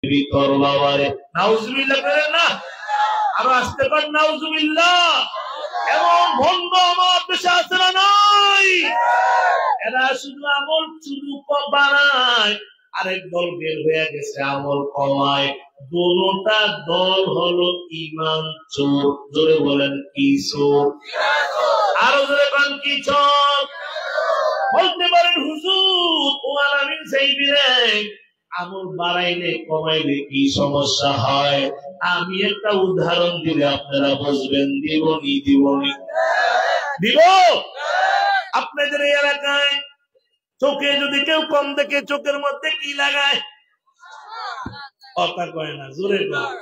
ভিতর বাবারে নাউজুবিল্লাহ করেন না, আরো আসতে পারেন নাউজুবিল্লাহ। এমন ভণ্ড আমার দেশে আছে না নাই? এরা শুধু আমল শুধু বানায়, আরেক দল বের হয়ে গেছে আমল কমায়। দোনোটা দল হলো ইমান চোর। জোরে বলেন কি চোর? আরো জোরে বলেন কি চোর? বলতে পারেন হুজুর ও আলামিন চাইবিরে আমল বাড়াইলে কমাইলে কি সমস্যা হয়? আমি একটা উদাহরণ দিলে আপনারা বুঝবেন। দিবনি দিব। আপনাদের এই এলাকায় চোখে যদি কেউ কম দেখে চোখের মধ্যে কি লাগায়? কথা কয় না, জোরে কয়।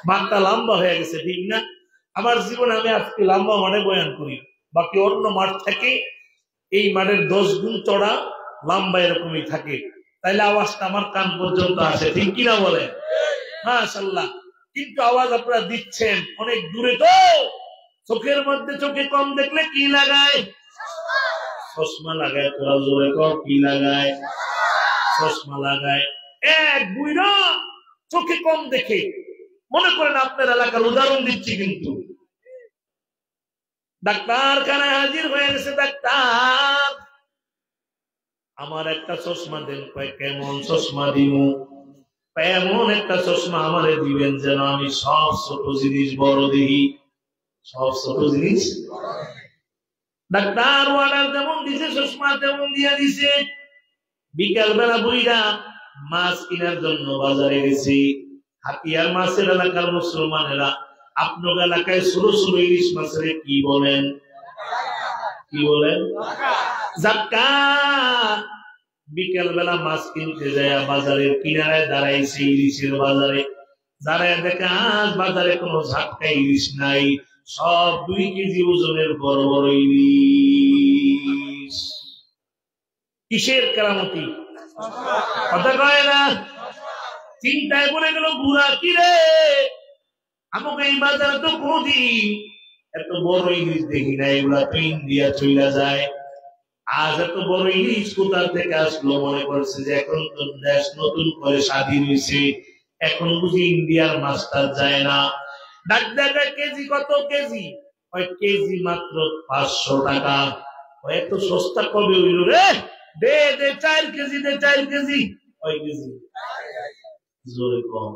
মাঠটা লম্বা হয়ে গেছে, ঠিক না? আমার জীবনে আমি আজকে লম্বা মাঠে বয়ান করি, বাকি অন্য মাঠ থেকে এই মাঠের 10 গুণ চড়া লম্বা এরকমই থাকে, তাইলে আওয়াজটা আমার কান পর্যন্ত আসে, ঠিক কিনা বলে? মাশাআল্লাহ। কিন্তু আওয়াজ আপনারা দিচ্ছেন অনেক দূরে। তো চোখের মধ্যে চোখে কম দেখলে কি লাগায়? চশমা লাগায়। তোরা জোরে কর, কি লাগায়? চশমা লাগায়। এক বুইরা চোখে কম দেখে, মনে করেন আপনার এলাকার উদাহরণ দিচ্ছি, কিন্তু ডাক্তার খানায় হাজির হয়ে গেছে। ডাক্তার আমার একটা চশমা দেন। কেমন চশমা দিব? এমন একটা চশমা আমারে দিবেন যেন আমি সব ছোট জিনিস বড় দেখি। সব ছোট জিনিস। ডাক্তার অর্ডার যেমন দিছে চশমা তেমন দিয়ে দিছে। বিকাল বেলা বুইরা মাছ কেনার জন্য বাজারে গেছি। হাতিয়ার মাছের এলাকার মুসলমানেরা আপনার এলাকায় ছোট ছোট ইলিশ মাছের কি বলেন? কি বলেন? জাক্কা। বিকেল বেলা মাছ কিনতে যায় বাজারের কিনারায় দাঁড়াইছে ইলিশের বাজারে। দাঁড়ায় দেখে আজ বাজারে কোনো ঝাটকা ইলিশ নাই, সব 2 কেজি ওজনের বড় বড় ইলিশ। কিসের কেরামতি? কথা কয় না। চিন্তায় পড়ে গেল বুড়া, কি রে আমাকে এই বাজারে তো কোনদিন এত বড় ইলিশ দেখি না, এগুলা তো ইন্ডিয়া চলে যায়। আজ এত বড় ইলিশ কোথা থেকে আসলো? মনে করছে যে এখন তো দেশ নতুন করে স্বাধীন হয়েছে, এখন বুঝি ইন্ডিয়ার মাস্টার যায় না। ডাক দেখা কেজি কত? কেজি ওই কেজি মাত্র 500 টাকা। এত সস্তা কবে হইল রে? দে দে 4 কেজি, দে 4 কেজি। ওই কেজি জোরে কম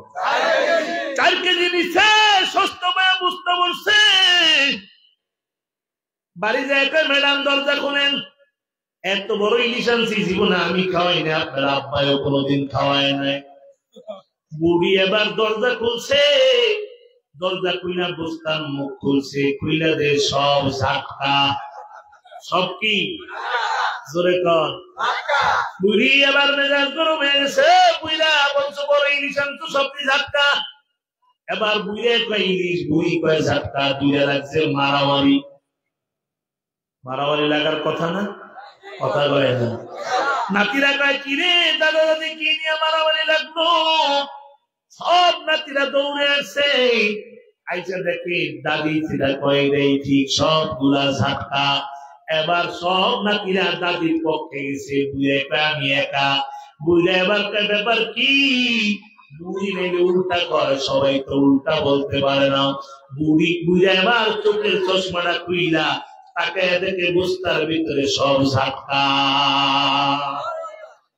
4 কেজি নিচ্ছে। সস্তা পায় বুঝতে বলছে। বাড়ি যায় ম্যাডাম দরজা খোলেন, এত বড় ইলিশ আনছি জীবনে আমি খাওয়াই না, আপনার আব্বাইও কোনোদিন খাওয়ায় নাই। বুড়ি এবার দরজা খুলছে। দরজা খুইলা বুঝতাম মুখ খুলছে, খুইলা দে সব ঝাটকা। সব কি? জোরে কর। বুড়ি এবার মেজাজ গরম হয়ে গেছে। বুড়া বলছো বড় ইলিশ আনছো, সব কি ঝাটকা? এবার বুড়ে কয় ইলিশ, বুড়ি কয় ঝাটকা। দুইটা লাগছে মারামারি। মারামারি লাগার কথা না? কথা কয় না। নাতিরা কয় কি রে দাদা দাদি কি নিয়ে মারামারি লাগলো? সব নাতিরা দৌড়ে আসছে। আইসা দেখে দাদি চিরা কয় রে ঠিক সবগুলা ঝাটকা। এবার সব নাতিরা দাদির পক্ষে গেছে। বুড়ে কয় আমি একা। বুড়ে এবার কয় ব্যাপার কি? বুড়ি নেবে উল্টা করে, সবাই তো উল্টা বলতে পারে না। বুড়ি বুড়ে এবার চোখের চশমাটা খুইলা তাকে দেখে বুঝতার ভিতরে সব ঝাটকা।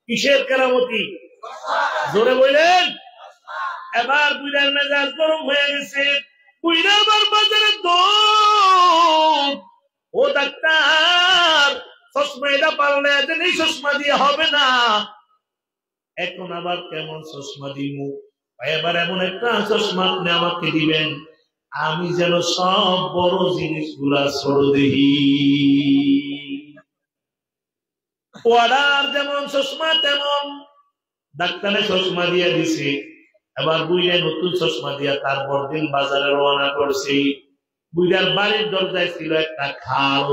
কিসের কেরামতি? জোরে বললেন। এবার বুড়ার মেজাজ গরম হয়ে গেছে। বুড়া আবার বাজারে দৌড়। ও ডাক্তার চশমা এটা পারলে এই চশমা দিয়ে হবে না, এখন আবার কেমন চশমা দিব? এবার এমন একটা চশমা আপনি আমাকে দিবেন আমি যেন সব বড় জিনিসগুলা ছোট দেখি। অর্ডার যেমন চশমা তেমন। ডাক্তারে চশমা দিয়ে দিছে। এবার বুইড়া নতুন চশমা দিয়া তারপর দিন বাজারে রওনা করছি। বুইড়ার বাড়ির দরজায় ছিল একটা খাল।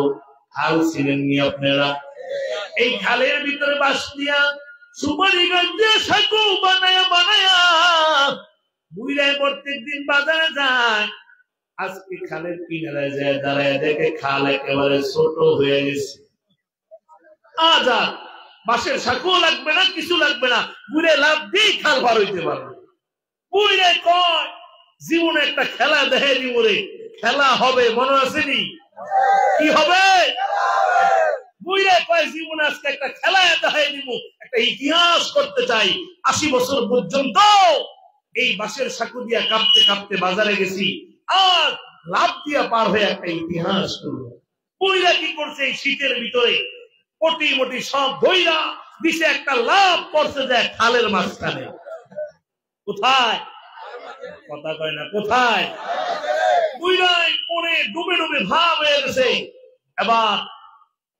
খাল ছিলেন নি আপনারা? এই খালের ভিতরে বাস দিয়া সুপারিগঞ্জে সাঁকো বানায়া বানায়া বুইড়ায় প্রত্যেক দিন বাজারে যায়। আজকে খালের কিনারে যায় দাঁড়ায় দেখে খাল একেবারে ছোট হয়ে গেছে। আজা বাঁশের সাঁকো লাগবে না, কিছু লাগবে না, বুড়ে লাভ দিয়ে খাল পার হইতে পারবে। বুড়ে কয় জীবনে একটা খেলা দেখে দিবরে, খেলা হবে, মনে আসেনি? কি হবে? বুড়ে কয় জীবনে আজকে একটা খেলা দেখাই দিব, একটা ইতিহাস করতে চাই। 80 বছর পর্যন্ত এই বাঁশের সাঁকো দিয়া কাঁপতে কাঁপতে বাজারে গেছি, আর লাভ দিয়া পার হয়ে একটা ইতিহাস করবো। বুড়িরা কি করছে? এই শীতের ভিতরে কোটি মোটি সব ধইরা দিছে, একটা লাভ পড়ছে যায় খালের মাঝখানে। কোথায়? কথা কয় না, কোথায়? বুড়াই পরে ডুবে ডুবে ভাব হয়ে গেছে। এবার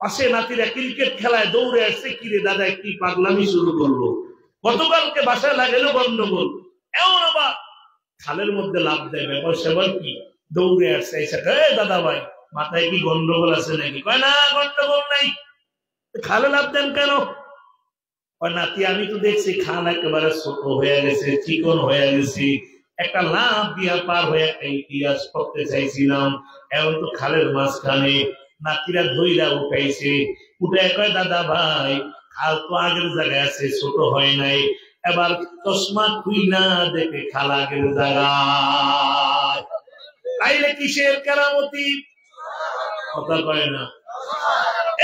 পাশে নাতিরা ক্রিকেট খেলায় দৌড়ে আসছে, কিরে দাদা কি পাগলামি শুরু করলো, গতকালকে বাসায় লাগাইলো গন্ডগোল, এমন আবার খালের মধ্যে লাভ দেয়, ব্যাপার সেবার কি? দৌড়ে আসছে, এসে দাদা ভাই মাথায় কি গন্ডগোল আছে নাকি? কয় না গন্ডগোল নাই। খালে লাভ দেন কেন? নাতি আমি তো দেখছি খাল একেবারে ছোট হয়ে গেছে, চিকন হয়ে গেছে, একটা লাভ দিয়া পার হয়ে একটা ইতিহাস করতে চাইছিলাম, এখন তো খালের মাঝখানে। নাতিরা ধইরা উঠাইছে, উঠে কয় দাদা ভাই খাল তো আগের জায়গায় আছে, ছোট হয় নাই, এবার চশমা খুইলা দেখে খাল আগের জায়গায়। তাইলে কিসের কেরামতি? কথা কয় না।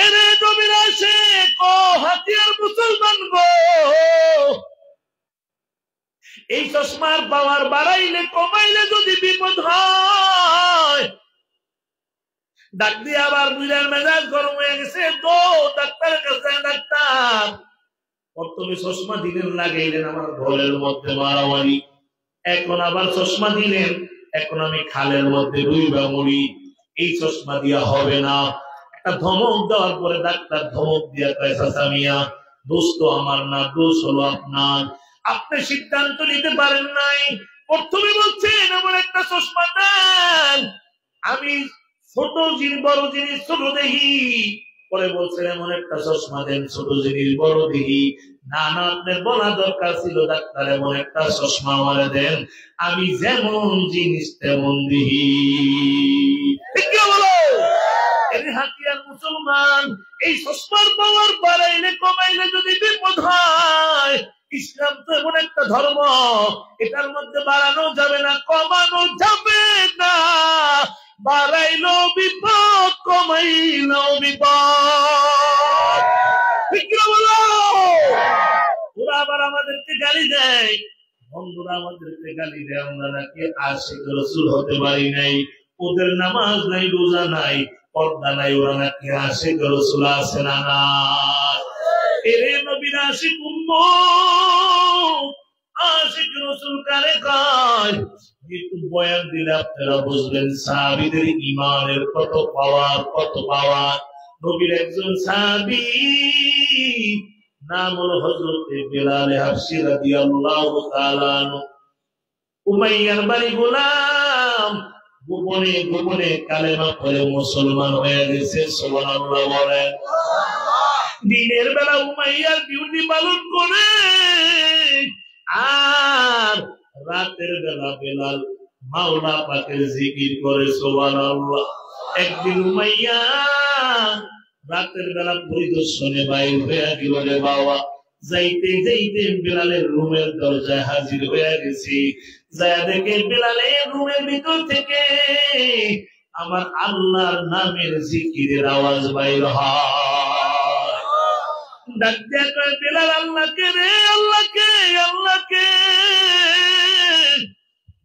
এরে জমির আসে কো হাতিয়ার মুসলমান গো, এই চশমার পাওয়ার বাড়াইলে কমাইলে যদি বিপদ হয়। ডাক দিয়ে আবার বুঝার মেজাজ গরম হয়ে গেছে, তো ডাক্তারের কাছে। ডাক্তার প্রথমে চশমা দিলেন, লাগাইলেন আমার ঘরের মধ্যে মারামারি, এখন আবার চশমা দিলেন, এখন আমি খালের মধ্যে ডুইবা মরি, এই চশমা দিয়া হবে না। একটা ধমক দেওয়ার পরে ডাক্তার ধমক দিয়া কয় চাচা মিয়া, দোষ তো আমার না, দোষ হলো আপনার, আপনি সিদ্ধান্ত নিতে পারেন নাই। প্রথমে বলছেন এমন একটা চশমা দেন, আমি ছোট জিনিস বড় জিনিস ছোট দেখি, পরে বলছেন এমন একটা চশমা দেন ছোট জিনিস বড় দেখি। না না, আপনার বলা দরকার ছিল ডাক্তার এমন একটা চশমা আমারে দেন, আমি যেমন জিনিস তেমন দেখি। বলো হাতিয়ার মুসলমান, এই চশমার পাওয়ার বাড়াইলে কমাইলে যদি বিপদ হয়। ইসলাম তো এমন একটা ধর্ম, এটার মধ্যে বাড়ানো যাবে না, কমানো যাবে না, বাড়াইলো বিপদ, কমাইলো বিপদ। ঠিক বলো? ওরা আবার আমাদেরকে গালি দেয়, বন্ধুরা আমাদেরকে গালি দেয়, আমরা নাকি আশিক রাসূল হতে পারি নাই, ওদের নামাজ নাই, রোজা নাই, পর্দা নাই, ওরা নাকি আশিক রাসূল আছে না না। এরে নবীর আশিক উম্মত, আশিক রাসূল কারে কয়? একটু বয়ান দিলে আপনারা বুঝবেন সাহাবীদের ঈমানের কত পাওয়ার, কত পাওয়ার। নবীর একজন সাহাবী নাম হলো হযরত বেলাল হাবশী রাদিয়াল্লাহু তাআলা আনহু। উমাইয়ার বাড়ি গোলাম, গোপনে গোপনে কালেমা পড়ে মুসলমান হয়ে গেছে। সুবহানাল্লাহ বলেন। দিনের বেলা উমাইয়ার ডিউটি পালন করে, আর রাতের বেলা বেলাল মাওলা পাকের জিকির করে। সুবহানাল্লাহ। একদিন উমাইয়া রাতের বেলা পরিদর্শনে বাইর হয়ে গেল রে বাবা, যাইতে যাইতে বেলালের রুমের দরজায় হাজির হয়ে গেছি। যায়া দেখে বেলালের রুমের ভিতর থেকে আমার আল্লাহর নামের জিকিরের আওয়াজ বাইর হয়। ডাক দিয়া কয় বেলাল আল্লাহকে রে, আল্লাহকে, আল্লাহকে।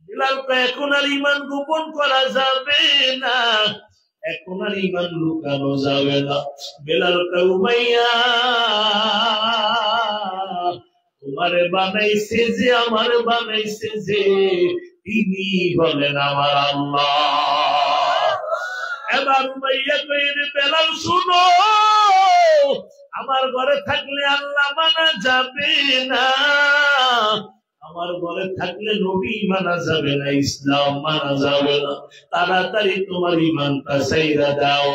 বেলাল কয় এখন আর ঈমান গোপন করা যাবে না, এখন আর ঈমান লুকানো যাবে না। বেলাল কয় উমাইয়া তোমারে বানাইছে যে, আমার বানাইছে যে, তিনি হলেন আমার আল্লাহ। এবার উমাইয়া কয় রে বেলাল শুনো, আমার ঘরে থাকলে আল্লাহ মানা যাবে না, আমার ঘরে থাকলে নবী মানা যাবে না, ইসলাম মানা যাবে না, তাড়াতাড়ি তোমার ঈমানটা ছাইরা দাও।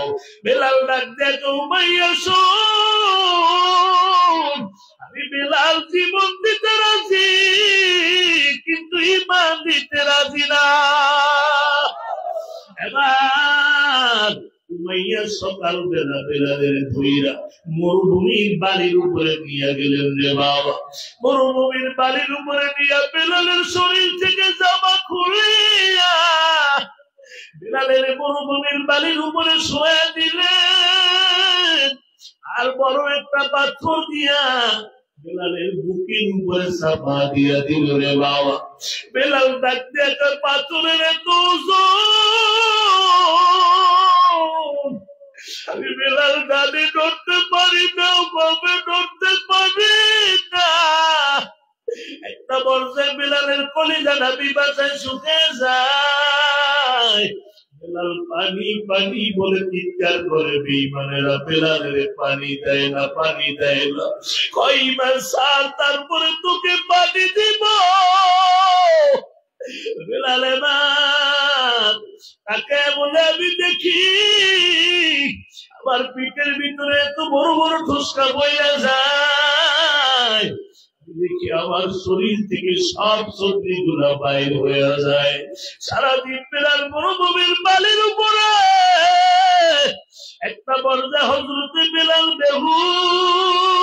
বেলাল ডাক দেখো উমাইয়া শোন, আমি বেলাল জীবন দিতে রাজি, কিন্তু ঈমান দিতে রাজি না। এবার উমাইয়া দিয়া সকাল বেলা বেলাদের ধইরা মরুভূমির বালির উপরে নিয়ে গেলেন রে বাবা। মরুভূমির বালির উপরে নিয়ে বেলালের শরীর থেকে জামা খুলিয়া বেলালের মরুভূমির বালির উপরে শোয়া দিলেন। আর বড় একটা পাথর দিয়া বেলালের বুকের উপরে চাপা দিয়া দিল রে বাবা। বেলাল ডাকতে একটা পাথরের এত ওজন, আমি বেলাল দাদি ধরতে পারি না, বাবা ধরতে পারি না। একটা পর্যায়ে বেলালের কলিজাটা বিপাশায় শুকে যায়। বেলাল পানি পানি বলে চিৎকার করে, বেঈমানেরা বেলালের পানি দেয় না, পানি দেয় না। কই মাস আর তারপরে তোকে পানি দিব। বেলালে না তাকে বলে আমি দেখি আমার পিঠের ভিতরে এত বড় বড় ঠুসকা বইয়া যায়, দেখি আমার শরীর থেকে সব শক্তি গুলা বাইর হয়ে যায়। সারাদিন বেলাল মরুভূমির বালির উপরে একটা পর্যায়ে হযরতে বেলাল বেহুশ।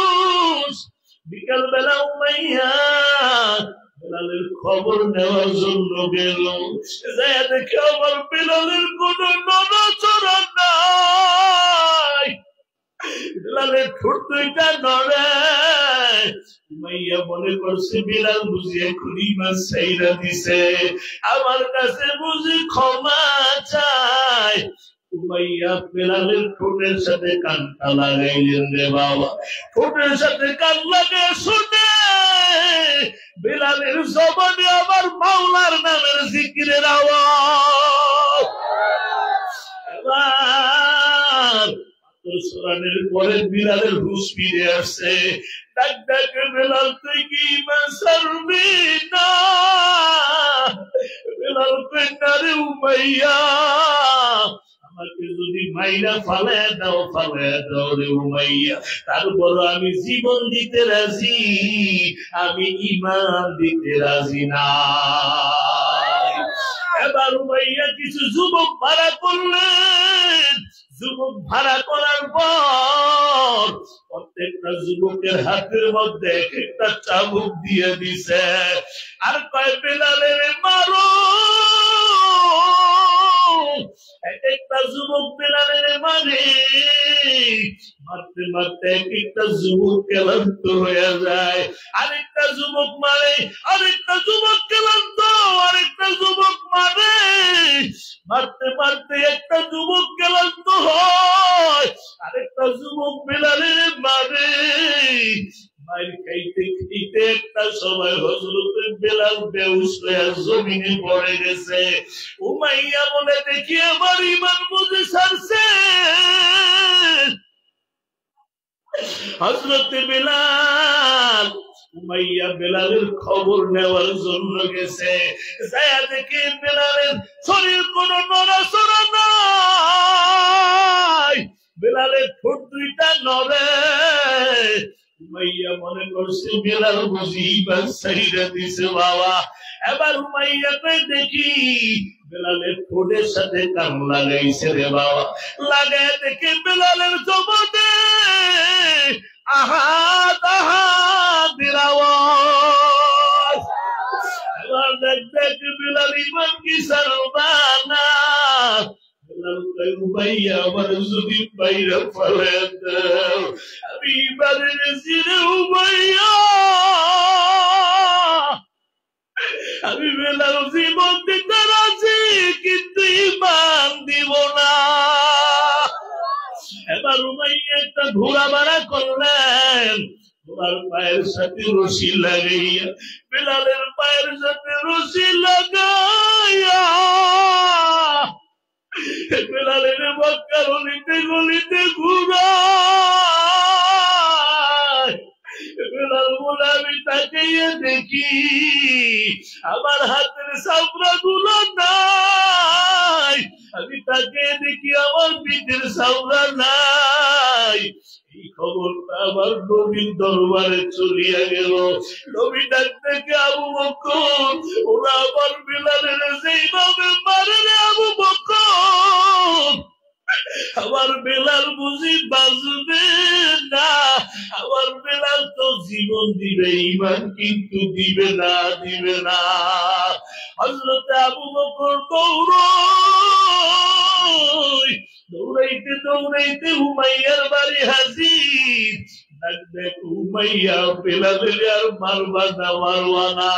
বিকাল বেলা উমাইয়া বেলালের খবর নেওয়ার জন্য গেল, যায় দেখে আমার বেলালের কোন নড়াচড়া নাই, বেলালের ঠোঁট দুইটা নড়ে। উমাইয়া মনে করছে বেলাল বুঝি এখনই মাছ ছাইরা দিছে, আমার কাছে বুঝি ক্ষমা চায়। উমাইয়া বেলালের ঠোঁটের সাথে কানটা লাগাইলেন রে বাবা। ঠোঁটের সাথে কান লাগিয়ে শুনে বেলালের জবানে আমার মাওলার নামের জিকিরের আওয়াজ। এবার সরানের পরে বেলালের হুঁশ ফিরে আসছে। ডাক ডাকে বেলাল তুই কি ঈমান ছাড়বি না? বেলাল কই না রে উমাইয়া, আমাকে যদি মাইরা ফালায় দাও রে উমাইয়া, তারপর আমি জীবন দিতে রাজি, আমি ঈমান দিতে রাজি না। এবার উমাইয়া কিছু যুবক ভাড়া করলেন। যুবক ভাড়া করার পর প্রত্যেকটা যুবকের হাতের মধ্যে একটা চাবুক দিয়ে দিছে, আর কয় বেলালের মারো। একটা যুবক বেলালের মানে মারতে মারতে একটা যুবক ক্লান্ত হয়ে যায়, আরেকটা যুবক মারে, আরেকটা যুবক ক্লান্ত, আরেকটা যুবক মারে, মারতে মারতে একটা যুবক ক্লান্ত হয়, আরেকটা যুবক বেলালের মারে। মায়ের খাইতে খাইতে একটা সময় হযরতে বেলাল বেহুশ হয়ে জমিনে পড়ে গেছে। উমাইয়া বলে দেখি আমার ঈমান বুঝে ছাড়ছে। হযরতে বেলাল উমাইয়া বেলালের খবর নেওয়ার জন্য গেছে। যায় দেখে বেলালের শরীর কোন নড়াচড়া নাই, বেলালের ঠোঁট দুইটা নড়ে। উমাইয়া মনে করছে বেলাল বুঝি ঈমান ছাইরা দিছে বাবা। এবার উমাইয়া কই দেখি বেলালের ঠোঁটের সাথে কান লাগাইছে রে বাবা। লাগায় দেখে বেলালের জবানে আহাদ আহাদের আওয়াজ। এবার দেখ বেলাল ঈমান কি ছাড়বা না। বেলাল কই উমাইয়া আমার যদি বাইরে ফেলে দাও আমি ঈমানের জিরে উমাইয়া, আমি বেলাল জীবন দিতে রাজি কিন্তু ঈমান দিব না। এবার উমাইয়া একটা ঘোড়া ভাড়া করলেন, ঘোড়ার পায়ের সাথে রশি লাগাইয়া বেলালের পায়ের সাথে রশি লাগাইয়া বেলালের মক্কার গলিতে গলিতে ঘুরায়। বেলাল বলে আমি তাকিয়ে দেখি আমার হাতের চামড়া গুলো নাই, আমি তাকিয়ে দেখি আমার পিঠের চামড়া নাই। এই খবরটা আমার নবীর দরবারে চলিয়া গেল। নবী ডাক থেকে আবু বকর, ওরা আমার বেলালের যেইভাবে মারে রে আবু বকর, আমার বেলাল বুঝি বাজবে না, আমার বেলাল তো জীবন দিবে, ঈমান কিন্তু দিবে না, দিবে না। হযরত আবু বকর দৌড়াইতে দৌড়াইতে উমাইয়ার বাড়ি হাজির। দেখ উমাইয়া, বেলালের আর মারবা না, মারবা না,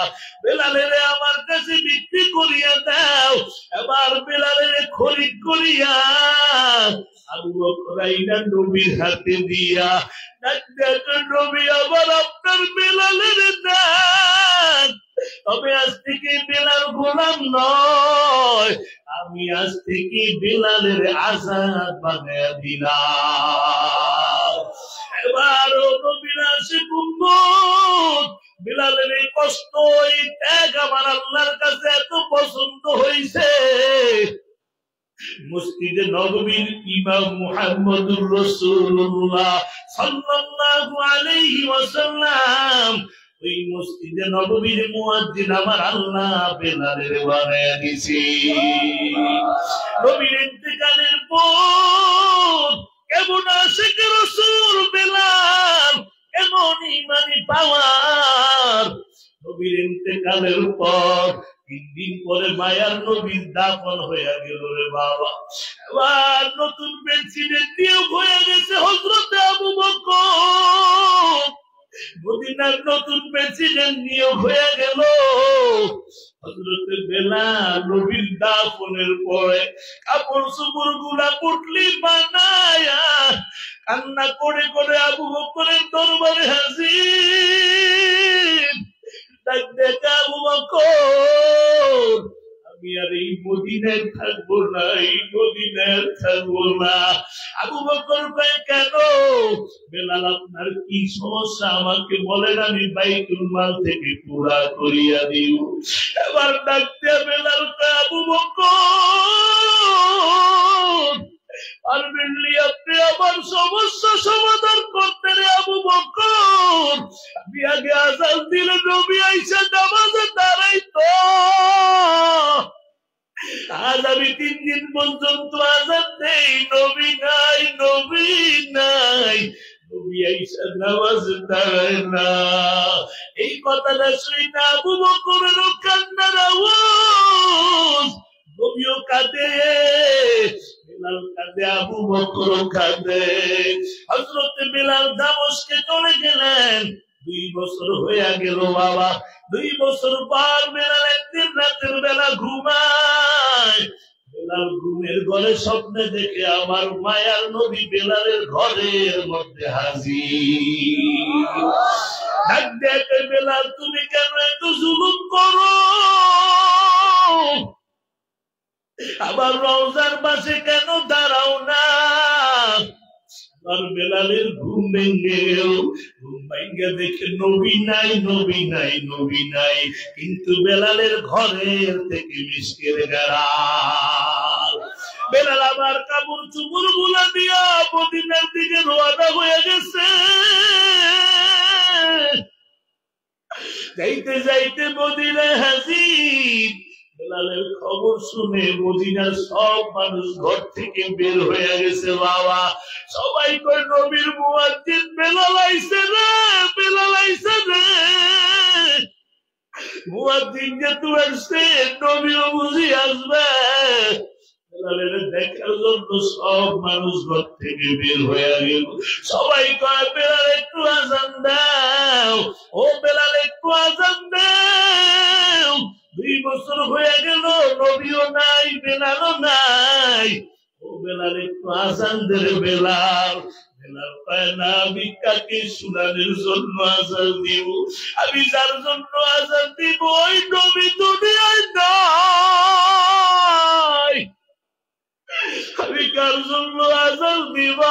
বেলালের আমার কাছে বিক্রি করিয়া দাও। এবার বেলালের খরিদ করিয়া আবু বকর আইনা নবীর হাতে দিয়া দেখ নবী, আবার আপনার বেলালের দান। তবে আজ থেকে বেলাল গোলাম নয়, আমি আজ থেকে বেলালের আজাদ বানায়া দিলাম। এবার নবীর আশিক উম্মত, বেলালের এই কষ্ট, এই ত্যাগ আমার আল্লাহর কাছে এত পছন্দ হয়েছে। মসজিদে নববীর ইমাম মুহাম্মদুর রাসূলুল্লাহ সাল্লাল্লাহু আলাইহি ওয়াসাল্লাম, ওই মসজিদে নববীর মুয়াজ্জিন আমার আল্লাহ বেলালের বানায়া দিয়েছে। নবীর ইন্তেকালের পর কেমন আশিক রাসূল বেলাল, কেমন ঈমানি পাওয়ার। নবীর ইন্তেকালের পর 3 দিন পরে মায়ার নবীর দাফন হয়ে গেল রে বাবা। এবার নতুন প্রেসিডেন্ট নিয়োগ হয়ে গেছে হযরত আবু বকর। মদিনার নতুন প্রেসিডেন্ট নিয়োগ হয়ে গেল। হযরত বেলাল নবীর দাফনের পরে কাপড় চোপড় গুলা পুটলি বানায়া কান্না করে করে আবু বকরের দরবারে হাজির। আবু বকর, আমি আর এই মদিনায় থাকবো না, এই মদিনায় থাকবো না। আবু বকর ভাই, কেন? বেলাল আপনার কি সমস্যা আমাকে বলেন, আমি বাইতুল মাল থেকে পুরা করিয়া দিব। এবার ডাকতে বেলাল আবু বকর, পারবেননি আপনি আমার সমস্যা সমাধান করতে রে আবু বকর? আমি আগে আজান দিলে নবী আইসা নামাজে দাঁড়াইতো। আজ আমি 3 দিন পর্যন্ত আজান দেই, নবী নাই, নবী নাই, নবী আইসা নামাজে দাঁড়ায় না। এই কথাটা শুনে আবু বকরের কান্নার আওয়াজ, নবীও কাঁদে, বেলাল কাঁদে, আবু বকর কাঁদে। হযরত বেলাল দামেস্কে চলে গেলেন। 2 বছর হয়ে গেল বাবা। 2 বছর পর বেলাল একদিন রাতের বেলা ঘুমায়। বেলাল ঘুমের ঘরে স্বপ্নে দেখে আমার মায়ার নবী বেলালের ঘরের মধ্যে হাজির। ডাক দেখে, বেলাল তুমি কেন এত জুলুম করো? আবার রওজার পাশে কেন দাঁড়াও না? আর বেলালের ঘুম ভেঙে গেল। ঘুম ভেঙে দেখে নবী নাই, নবী নাই, নবী নাই, কিন্তু বেলালের ঘরের থেকে মিষ্কের গাড়াল। বেলাল আবার কাপড় চোপড় গুলা দিয়া মদিনার দিকে রওনা হয়ে গেছে। যাইতে যাইতে মদিনায় হাজির। বেলালের খবর শুনে মদিনার সব মানুষ ঘর থেকে বের হয়ে গেছে বাবা। সবাই কয় নবীর মুয়াজ্জিন বেলাল আইছে রে, বেলাল আইছে রে। মুয়াজ্জিন যেহেতু আসছে, নবীও বুঝি আসবে। বেলালের দেখার জন্য সব মানুষ ঘর থেকে বের হয়ে গেল। সবাই কয় বেলাল একটু আজান দাও, ও বেলাল একটু আজান দাও। 2 বছর হয়ে গেল, নবীও নাই, বেলালও নাই। ও বেলাল একটু আজান দে রে বেলাল। বেলাল কয় না, আমি কাকে শুনানোর জন্য আজান দিব? আমি যার জন্য আজান দিব ওই নবী দুনিয়ায় নাই। আমি কার জন্য আজান দিব?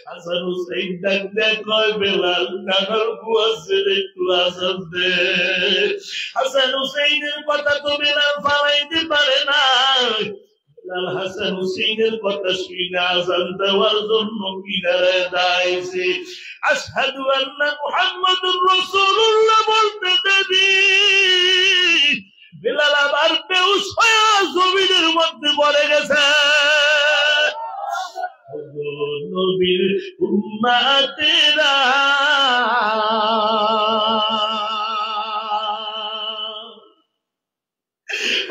হাসান হুসাইন ডাক দেয়, কয় বেলাল নানার বুয়াছেন, একটু আজান দে। হাসান হুসাইনের কথা তো বেলাল ফালাইতে পারে না। বেলাল হাসান হুসাইনের কথা শুনে আজান দেওয়ার জন্য কিনারে দাঁড়াইছে। আশহাদু আন্না মুহাম্মাদুর রাসূলুল্লাহ বলতে দেরি বেলাল আবার বেহুশ হয়ে জমিনের মধ্যে পড়ে গেছে। উম্মতেরা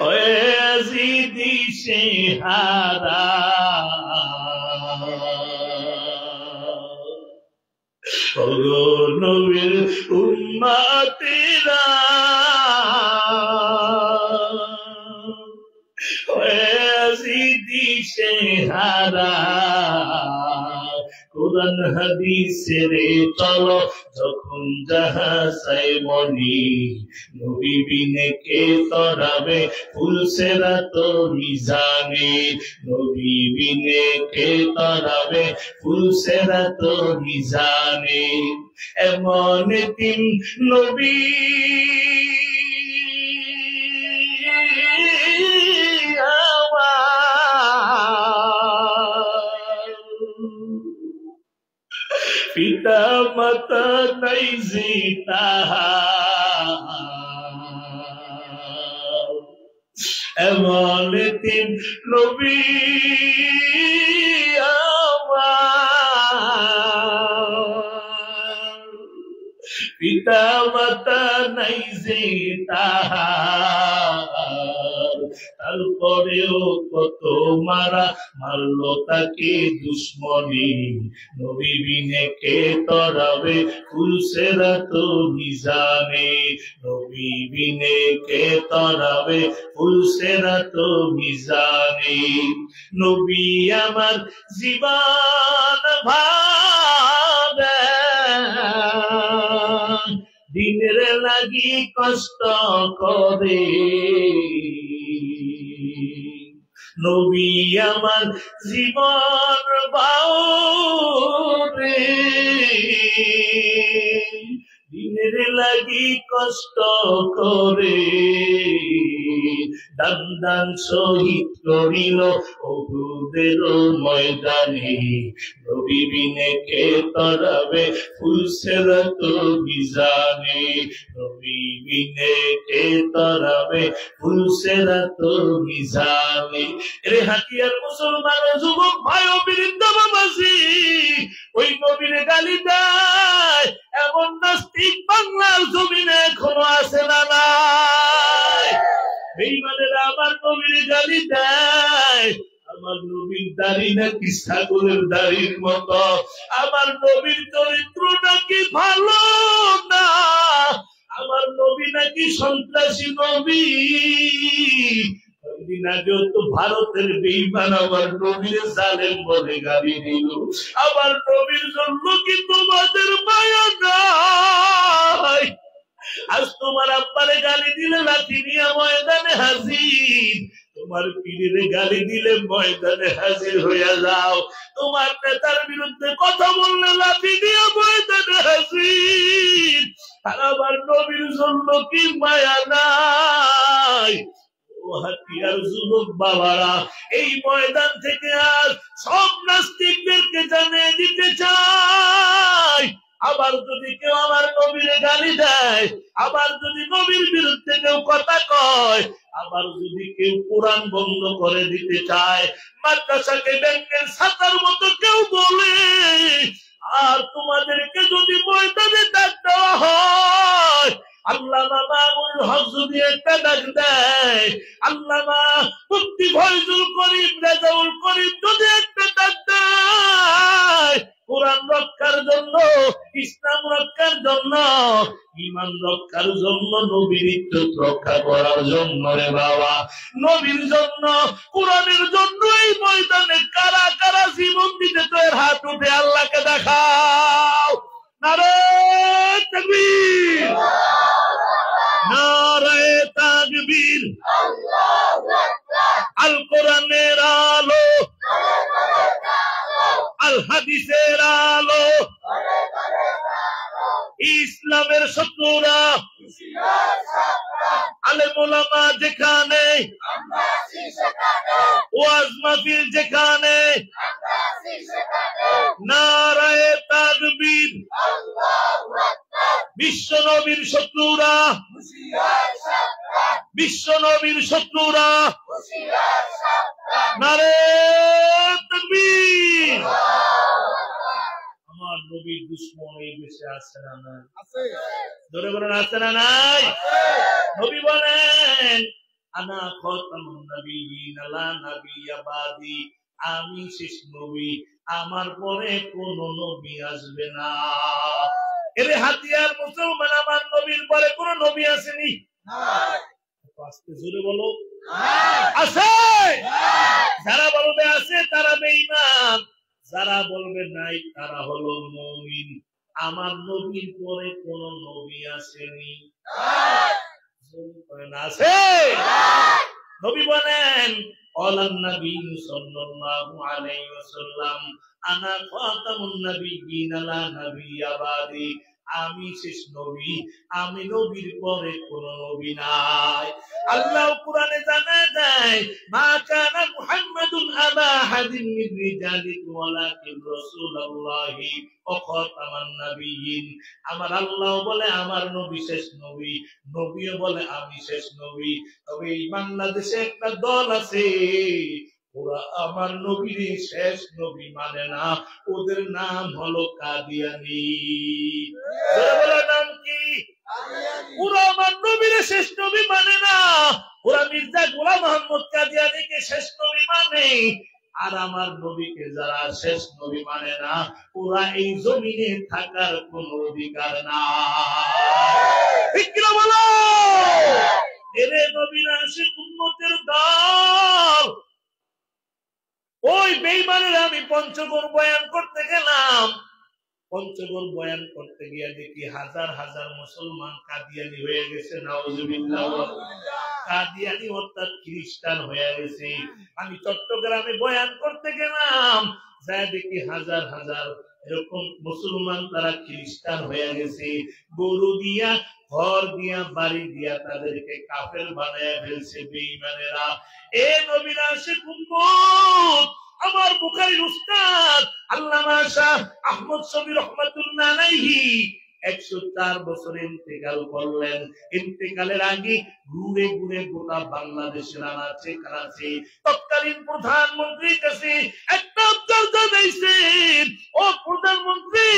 ওয়াজিদি শেহারা ওগো নবীর উম্মতেরা ওয়াজিদি শেহারা কোরআন হাদিসের চলো যখন যাহা চাই মনি নবী বিনে কে তরাবে ফুলসেরা তো মিজানে নবী বিনে কে তরাবে ফুলসেরা তো মিজানে এমন তিন নবী পিতা মাতা নাই জিতা এমন তিন নবী আমার পিতা মাতা নাই জিতা তারপরেও কত মারা মারলো তাকে দুশ্মনী নবী বিনে কে তরাবে ফুলসেরা তো মিজানে নবী বিনে কে তরাবে ফুলসেরা তো মিজানে নবী আমার জীবন ভাবে দিনের লাগি কষ্ট করে নবী আমার জীবন বাউরে দিনের লাগি কষ্ট করে দান দান শহীদ করিল ওহুদের ময়দানে নবী বিনে কে তরাবে ফুলসেরা তো মিজানে নবী বিনে কে তরাবে ফুলসেরা তো মিজানে রে হাতিয়ার মুসলমান যুবক ভাই ও বৃদ্ধ বাবাজি ওই নবীর গালি দেয় এমন নাস্তিক বাংলার জমিনে এখনো আছে না নাই বেঈমানেরা আমার নবীর গালি দেয় আমার নবীর দাড়ি নাকি ছাগলের দাড়ির মতো আমার নবীর চরিত্র নাকি ভালো না আমার নবী নাকি সন্ত্রাসী নবী কয়েকদিন আগেও তো ভারতের বেঈমান আমার নবীর জালেম বলে গালি দিল আমার নবীর জন্য কি তোমাদের মায়া নাই আজ তোমার আব্বারে গালি দিলে লাঠি নিয়ে ময়দানে হাজির তোমার পীরের গালি দিলে ময়দানে হাজির হইয়া যাও তোমার নেতার বিরুদ্ধে কথা বললে লাঠি দিয়ে ময়দানে হাজির আর আমার নবীর জন্য কি মায়া নাই ও হাতিয়ার যুবক বাবারা এই ময়দান থেকে আজ সব নাস্তিকদেরকে জানিয়ে দিতে চাই আবার যদি কেউ আমার নবীর গালি দেয় আবার যদি নবীর বিরুদ্ধে কেউ কথা কয় আবার যদি কেউ কোরআন বন্ধ করে দিতে চায় মাদ্রাসাকে ব্যাংকের ছাতার মতো কেউ বলে আর তোমাদেরকে যদি ময়দানে ডাক দেওয়া হয় আল্লামা মামুনুল হক যদি একটা ডাক দেয় আল্লামা মুফতি ফয়জুল করিম রেজাউল করিম যদি একটা ডাক দেয় কোরআন রক্ষার জন্য ইসলাম রক্ষার জন্য ঈমান রক্ষার জন্য নবীর ইজ্জত রক্ষা করার জন্য রে বাবা নবীর জন্য কোরআনের জন্য এই ময়দানে কারা কারা জীবন দিতে তো এর হাত উঠে আল্লাহকে দেখাও নারে তাকবীর নারে তাকবীর আল কোরআনের আলো আল হাদিসের আলো ইসলামের শত্রুরা আলেম ওলামা যেখানে ওয়াজ মাহফিল যেখানে নারায়ে তাকবীর বিশ্ব নবীর শত্রুরা বিশ্ব নবীর শত্রুরা নারায়ে তাকবীর আমার আছে না নাই? জোরে বলেন আছে না নাই? নবী বলেন আনা খাতামুন নাবিয়্যিন লা নাবিয়্যা বাদি, আমি শেষ নবী, আমার পরে কোন নবী আসবে না। এর হাতিয়ার মুসলমান, আমার নবীর পরে কোন নবী আসেনি। আস্তে জোরে বলো আছে। যারা বলবে আছে তারা বেঈমান, যারা বলবে নাই তারা হলো মুমিন। আমার নবীর পরে কোন নবী আসেনি। আছে। নবী বলেন আলান নবী সাল্লাল্লাহু আলাইহি ওয়াসাল্লাম আনা খাতামুন নাবিয়্যিন লা নাবিয়্যা বাদি, আমি শেষ নবী, আমি নবীর পরে কোন নবী নাই। আল্লাহ কুরআনে জানায় দেয় মা কানা মুহাম্মাদুন আবা আহাদিন মিন রিজালিকুম ওয়ালাকিন রাসূলুল্লাহি ওয়া খাতামান নাবিয়্যিন। আমার আল্লাহ বলে আমার নবী শেষ নবী, নবীও বলে আমি শেষ নবী। তবে এই বাংলাদেশে একটা দল আছে, ওরা আমার নবীর শেষ নবী মানে না, ওদের নাম হলো কাদিয়ানী। ওরা নাম কি? ওরা আমার নবীর শেষ নবী মানে না, ওরা মির্জা গোলাম মোহাম্মদ কাদিয়ানীকে শেষ নবী মানে। আর আমার নবীকে যারা শেষ নবী মানে না, ওরা এই জমিনে থাকার কোন অধিকার না। ঠিক কিনা বলো? এরে নবীর আশিক উম্মতের দল, ওই বেঈমানের আমি পঞ্চগড় বয়ান করতে গেলাম। পঞ্চগড় বয়ান করতে গিয়ে দেখি হাজার হাজার মুসলমান কাদিয়ানী হয়ে গেছে। নাউজুবিল্লাহ। কাদিয়ানী অর্থাৎ খ্রিস্টান হয়ে গেছে। আমি চট্টগ্রামে বয়ান করতে গেলাম, যা দেখি হাজার হাজার এরকম মুসলমান তারা খ্রিস্টান হয়ে গেছে। গরু দিয়া, ঘর দিয়া, বাড়ি দিয়া তাদেরকে কাফের বানায় ফেলছে বেঈমানেরা। এ নবীর আশিক উম্মত, আমার বুখারীর উস্তাদ আল্লামা শাহ আহমদ শফি রহমাতুল্লাহ আলাইহি 104 বছর ইন্তেকাল করলেন। ইন্তেকালের আগে ঘুরে ঘুরে গোটা বাংলাদেশের আনাচে কানাচে তৎকালীন প্রধানমন্ত্রীর কাছে একটা উত্তর দিয়েছেন, ও প্রধানমন্ত্রী,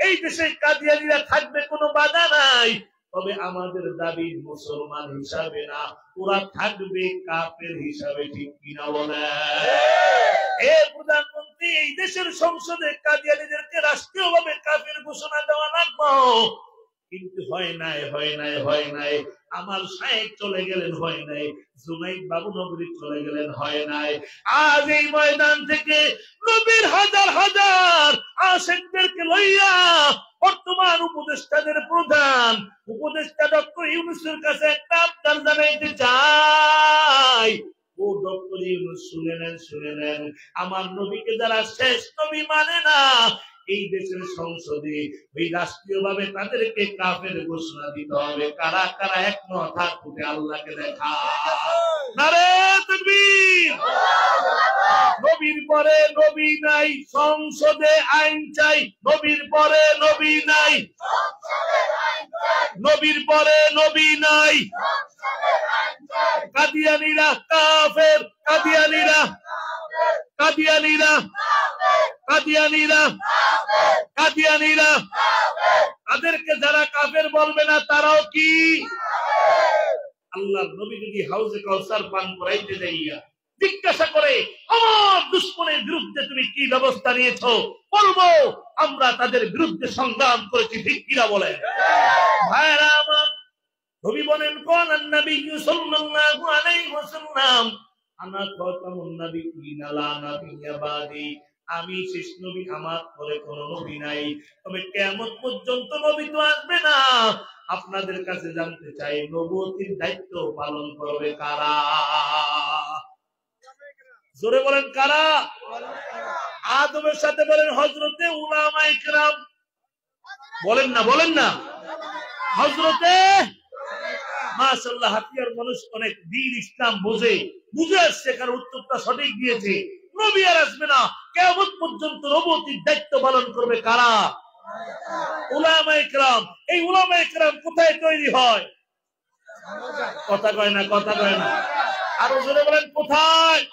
এই দেশে কাদিয়ানীরা থাকবে কোনো বাধা নাই, তবে আমাদের দাবি মুসলমান হিসাবে না, ওরা থাকবে কাফের হিসাবে। ঠিক কিনা বলে? এ প্রধানমন্ত্রী, এই দেশের সংসদে কাদিয়ানীদেরকে রাষ্ট্রীয়ভাবে কাফের ঘোষণা দেওয়া লাগবে। কিন্তু হয় নাই, হয় নাই, হয় নাই। আমার শায়েখ চলে গেলেন, হয় নাই। জুনাইদ বাবু নগরী চলে গেলেন, হয় নাই। আজ এই ময়দান থেকে নবীর হাজার হাজার আশিকদেরকে লইয়া বর্তমান উপদেষ্টাদের প্রধান উপদেষ্টা ডক্টর ইউনূসের কাছে একটা আবদার জানাইতে চাই। ও ডক্টর ইউনূস, শুনে নেন, শুনে নেন। আমার নবীকে যারা শেষ নবী মানে না, এই দেশের সংসদে ওই রাষ্ট্রীয়ভাবে তাদেরকে কাফের ঘোষণা দিতে হবে। কারা কারা একমত হাত তুলে আল্লাহকে দেখা। নারে তাকবীর। নবীর পরে নবী নাই, সংসদে আইন চাই। নবীর পরে নবী নাই, নবীর পরে নবী নাই। কাদিয়ানীরা কাফের, কাদিয়ানীরা, কাদিয়ানীরা, কাদিয়ানীরা, কাদিয়ানীরা। তাদেরকে যারা কাফের বলবে না তারাও কি? আল্লাহর নবী যদি হাউজে কাউসার পান করাইতে যাইয়া জিজ্ঞাসা করে আমার দুশমনের বিরুদ্ধে তুমি কি ব্যবস্থা নিয়েছো, বলবো আমরা তাদের বিরুদ্ধে সংগ্রাম করেছি। ঠিক কিনা বলেন? ভাইরা আমার, নবী বলেন কালান নবী সাল্লাল্লাহু আলাইহি ওয়াসাল্লাম আনা খাতামুন নাবিয়্যিন লা নাবিয়্যা বাদি, আমি শেষ নবী, আমার পরে কোন নবী নাই। তবে কিয়ামত পর্যন্ত নবী তো আসবে না। আপনাদের কাছে জানতে চাই, নবুয়তির দায়িত্ব পালন করবে কারা? জোরে বলেন কারা? আদমের সাথে বলেন হযরতে উলামায়ে কিরাম। বলেন না, বলেন না। হযরতে মাশাআল্লাহ, হাতিয়ার মানুষ অনেক দ্বীন ইসলাম বোঝে, বুঝে আসছে, কারণ উত্তরটা সঠিক দিয়েছে। নবী আর আসবে না, কিয়ামত পর্যন্ত নবুয়তির দায়িত্ব পালন করবে কারা? উলামায়ে কিরাম। এই উলামায়ে কিরাম কোথায় তৈরি হয়? কথা কয় না, কথা কয় না। আরো জোরে বলেন কোথায়?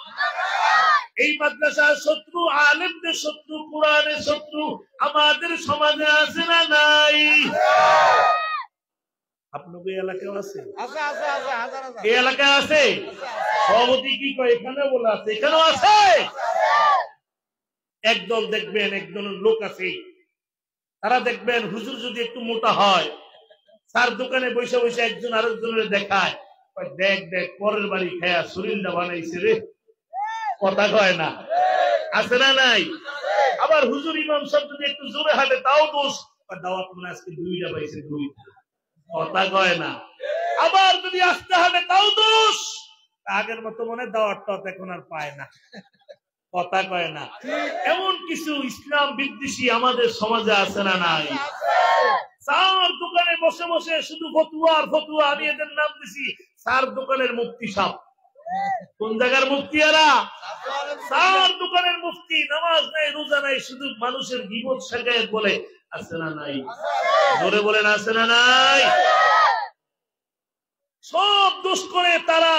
এই মাদ্রাসার শত্রু, আলেমদের শত্রু, কোরআনের শত্রু আমাদের সমাজে আছে না নাই? আপনাদের এলাকায় আছে? এই এলাকায় আছে? সভাপতি কি কয় এখানে বলে আছে? এখানেও আছে। একদল দেখবেন, একদল লোক আছে, তারা দেখবেন হুজুর যদি একটু মোটা হয়, তার দোকানে বসে বসে একজন আরেকজনের দেখায়, দেখ দেখ পরের বাড়ি খায়া শরীরটা বানাইছে রে, কথা কয় না? আছে না নাই? আবার হুজুর ইমাম সাহেব যদি একটু জোরে হাঁটে তাও দোষ, দাওয়াত মনে আজকে দুইটা পাইছে, দুইটা, কথা কয় না? আবার যদি আস্তে হাঁটে তাও দোষ, আগের মতো মনে দাওয়াতটা এখন আর পায় না, কথা কয় না? এমন কিছু ইসলাম বিদ্বেষী আমাদের সমাজে আছে না নাই? চার দোকানে বসে বসে শুধু ফতুয়া আর ফতুয়া, আমি এদের নাম দিছি চার দোকানের মুফতি সাহেব। কোন জায়গার মুফতি এরা? চার দোকানের মুফতি, নামাজ নাই, রোজা নাই, শুধু মানুষের গীবত শেখায়েত বলে, আছে না নাই? জোরে বলেন, আছে না নাই? সব দোষ করে তারা,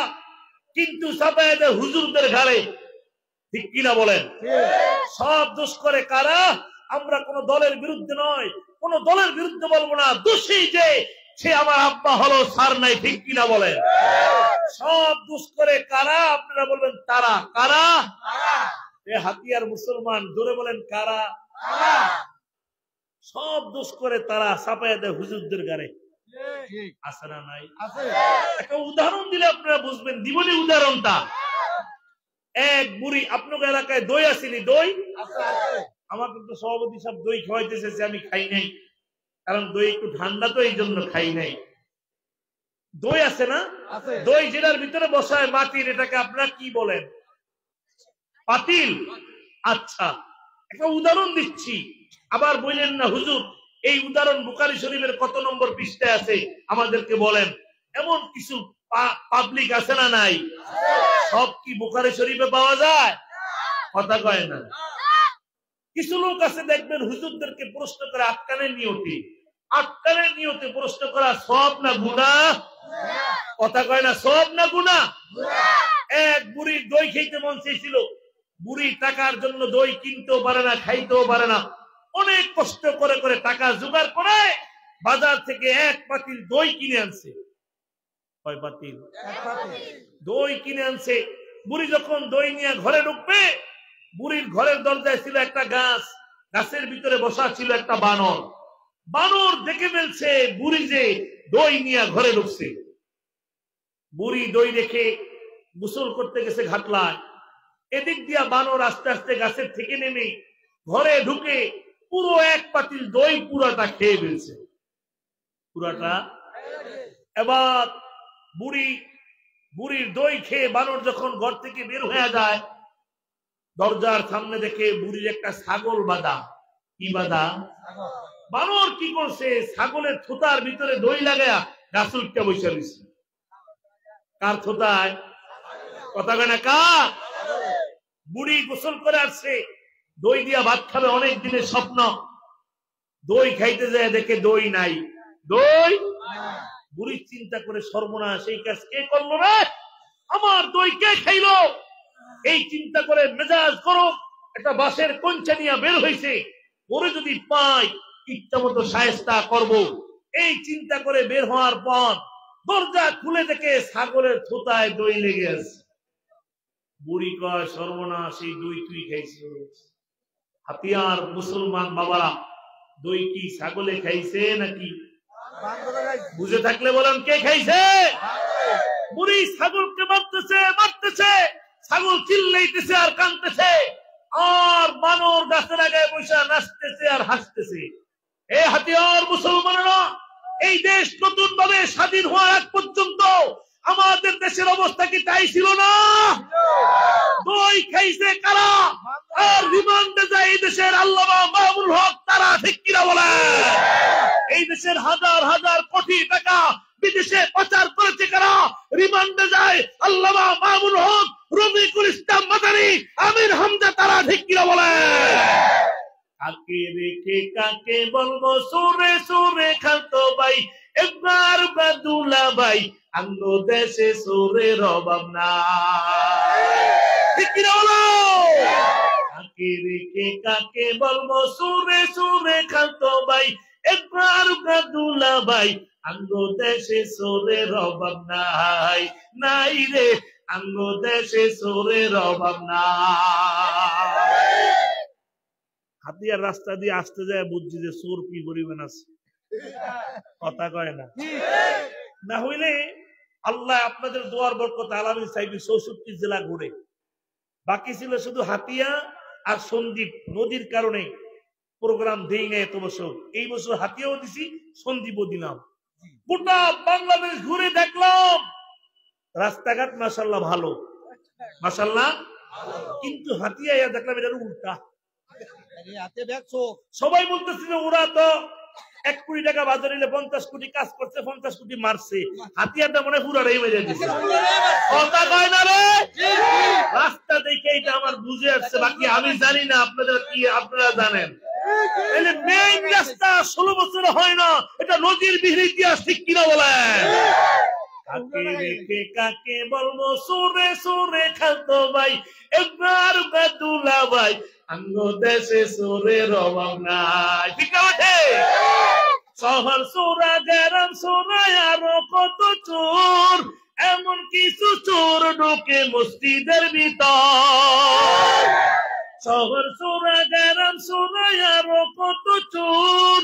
কিন্তু চাপায় দেয় হুজুরদের ঘাড়ে, ঠিক কিনা বলেন? সব দোষ করে কারা? আমরা কোন দলের বিরুদ্ধে নয়, কোন দলের বিরুদ্ধে বলবো না, দোষী যে সে আমার আব্বা হলো সার নাই, ঠিক কিনা বলেন? সব দোষ করে কারা? আপনারা বলবেন তারা। কারা? এ হাতিয়ার মুসলমান, জোরে বলেন কারা? সব দোষ করে তারা, চাপায় দেয় হুজুরদের গাড়ে, আছে না নাই? একটা উদাহরণ দিলে আপনারা বুঝবেন, দিবনি উদাহরণটা। এক বুড়ি, আপনার এলাকায় দই আসেনি? দই আমার কিন্তু সভাপতি সব দই খাওয়াইতেছে, আমি খাই নাই, কারণ দই একটু ঠান্ডা তো, এই জন্য খাই নাই। দই আছে না? দই যেটার ভিতরে বসায় মাটির, এটাকে আপনারা কি বলেন? পাতিল। আচ্ছা, একটা উদাহরণ দিচ্ছি, আবার বললেন না হুজুর এই উদাহরণ বুখারী শরীফের কত নম্বর পৃষ্ঠায় আছে আমাদেরকে বলেন। এমন কিছু পাবলিক আছে না নাই? সব কি বুখারী শরীফে পাওয়া যায়? কথা কয় না। কিছু লোক আছে দেখবেন হুজুরদেরকে প্রশ্ন করে আটকানের নিয়তে, আটকানের নিয়তে প্রশ্ন করা সব না গুনাহ? কথা কয় না, সব না গুনাহ? এক বুড়ির দই খেতে মন চেয়েছিল, বুড়ি টাকার জন্য দই কিনতেও পারে না, খাইতেও পারে না, অনেক কষ্ট করে করে টাকা জোগাড় করে বাজার থেকে এক পাতিল দই কিনে আনছে। কয় পাতিল? দই কিনে আনছে। বুড়ি যখন দই নিয়ে ঘরে ঢুকবে, বুড়ির ঘরের দরজায় ছিল একটা গাছ, গাছের ভিতরে বসা ছিল একটা বানর। বানর দেখে ফেলছে বুড়ি যে দই নিয়ে ঘরে ঢুকছে। বুড়ি দই রেখে গোসল করতে গেছে ঘাটলায়, এদিক দিয়া বানর আস্তে আস্তে গাছের থেকে নেমে ঘরে ঢুকে পুরো এক পাতিল দই পুরাটা খেয়ে ফেলছে, পুরাটা। এবার বুড়ির দই খেয়ে বানর যখন ঘর থেকে বের হয়ে যায়, দরজার সামনে দেখে বুড়ির একটা ছাগল বাঁধা। কি বাঁধা? বানর কি করছে, ছাগলের থোতার ভিতরে দই লাগায়া গাছ উঠতে বসে রয়েছে। কার থোতায়? কথা কয় না কার? বুড়ি গোসল করে আসছে, দই দিয়া ভাত খাবে, অনেক দিনের স্বপ্ন। দই খাইতে যায় দেখে দই নাই, দই। বুড়ি চিন্তা করে সর্বনাশ, এই কাজ কে করলো রে, আমার দই কে খাইলো? এই চিন্তা করে মেজাজ গরম, একটা বাঁশের কঞ্চা নিয়ে বের হয়েছে, ওরে যদি পাই ইচ্ছা মতো শায়েস্তা করবো। এই চিন্তা করে বের হওয়ার পর দরজা খুলে দেখে ছাগলের থোতায় দই লেগে আছে। বুড়ি কয় সর্বনাশ, এই দই তুই খাইছিস? হাতিয়ার মুসলমান বাবারা, দই কি ছাগলে খাইছে নাকি? বুঝে থাকলে বলেন কে খাইছে? বুড়ি ছাগলকে মারতেছে মারতেছে, ছাগল চিল্লাইতেছে আর কাঁদতেছে, আর বানর গাছের আগে বসে নাচতেছে আর হাসতেছে। এ হাতিয়ার মুসলমানেরা, এই দেশ নতুন ভাবে স্বাধীন হওয়ার আগ পর্যন্ত আমাদের দেশের অবস্থা কি তাই ছিল না? দই খাইছে কারা? আর রিমান্ডে যায় এই দেশের আল্লামা মামুনুল হক, তারা, ঠিক কিনা বলে? এই দেশের হাজার হাজার কোটি টাকা বিদেশে পাচার করেছে কারা? রিমান্ডে যায় আল্লামা মামুনুল হক, রফিকুল ইসলাম মাদানী, আমির হামজা, তারা, ঠিক কিনা বলে? কাকে রেখে কাকে বলবো, সুরে সুরে খালতো ভাই, একবার বাদুলা ভাই, আঙ্গো দেশে সুরের অভাব নাই, ঠিক কিনা বলো? কাকে রেখে কাকে বলবো সুরে সুরে খালতো ভাই একবার কাদুলা ভাই আঙ্গ দেশে সোরের অভাব নাই নাই রে আঙ্গ দেশে সোরের অভাব নাই। হাতিয়ার রাস্তা দিয়ে আসতে যায় বুঝছি যে সোর কি পরিমাণ আছে, কথা কয় না। না হইলে আল্লাহ আপনাদের দোয়ার বরকত আলামিন সাহেব 64 জেলা ঘুরে, বাকি ছিল শুধু হাতিয়া আর সন্দ্বীপ নদীর কারণে প্রোগ্রাম দেই না এত বছর। এই বছর হাতিয়াও দিছি, সন্দ্বীপও দিলাম। গোটা বাংলাদেশ ঘুরে দেখলাম রাস্তাঘাট মাশাআল্লাহ ভালো, মাশাআল্লাহ। কিন্তু হাতিয়া দেখলাম এটার উল্টা। সবাই বলতেছিল ওরা তো 1 কোটি টাকা বাজারে 50 কোটি কাজ করছে, 50 কোটি মারছে। হাতিয়ারটা মনে পুরাটাই মেরে দিচ্ছে, কথা কয় না রে। রাস্তা দেখে এটা আমার বুঝে আসছে, বাকি আমি জানি না আপনাদের কি, আপনারা জানেন। মেইন রাস্তা 16 বছর হয় না, এটা নদীর বিহির ইতিহাস, ঠিক কিনা বলেন? কাকে রেখে কাকে বলবো সুরে সুরে খালতো ভাই একবার কাদুলা ভাই আঙ্গ দেশে সুরের অভাব নাই, ঠিক না বটে? শহর সোরা গ্রাম সোরায় আরো কত চোর, এমন কিছু চোর ঢোকে মসজিদের ভিতর। শহর সোরা গ্রাম সোরায় আরো কত চোর,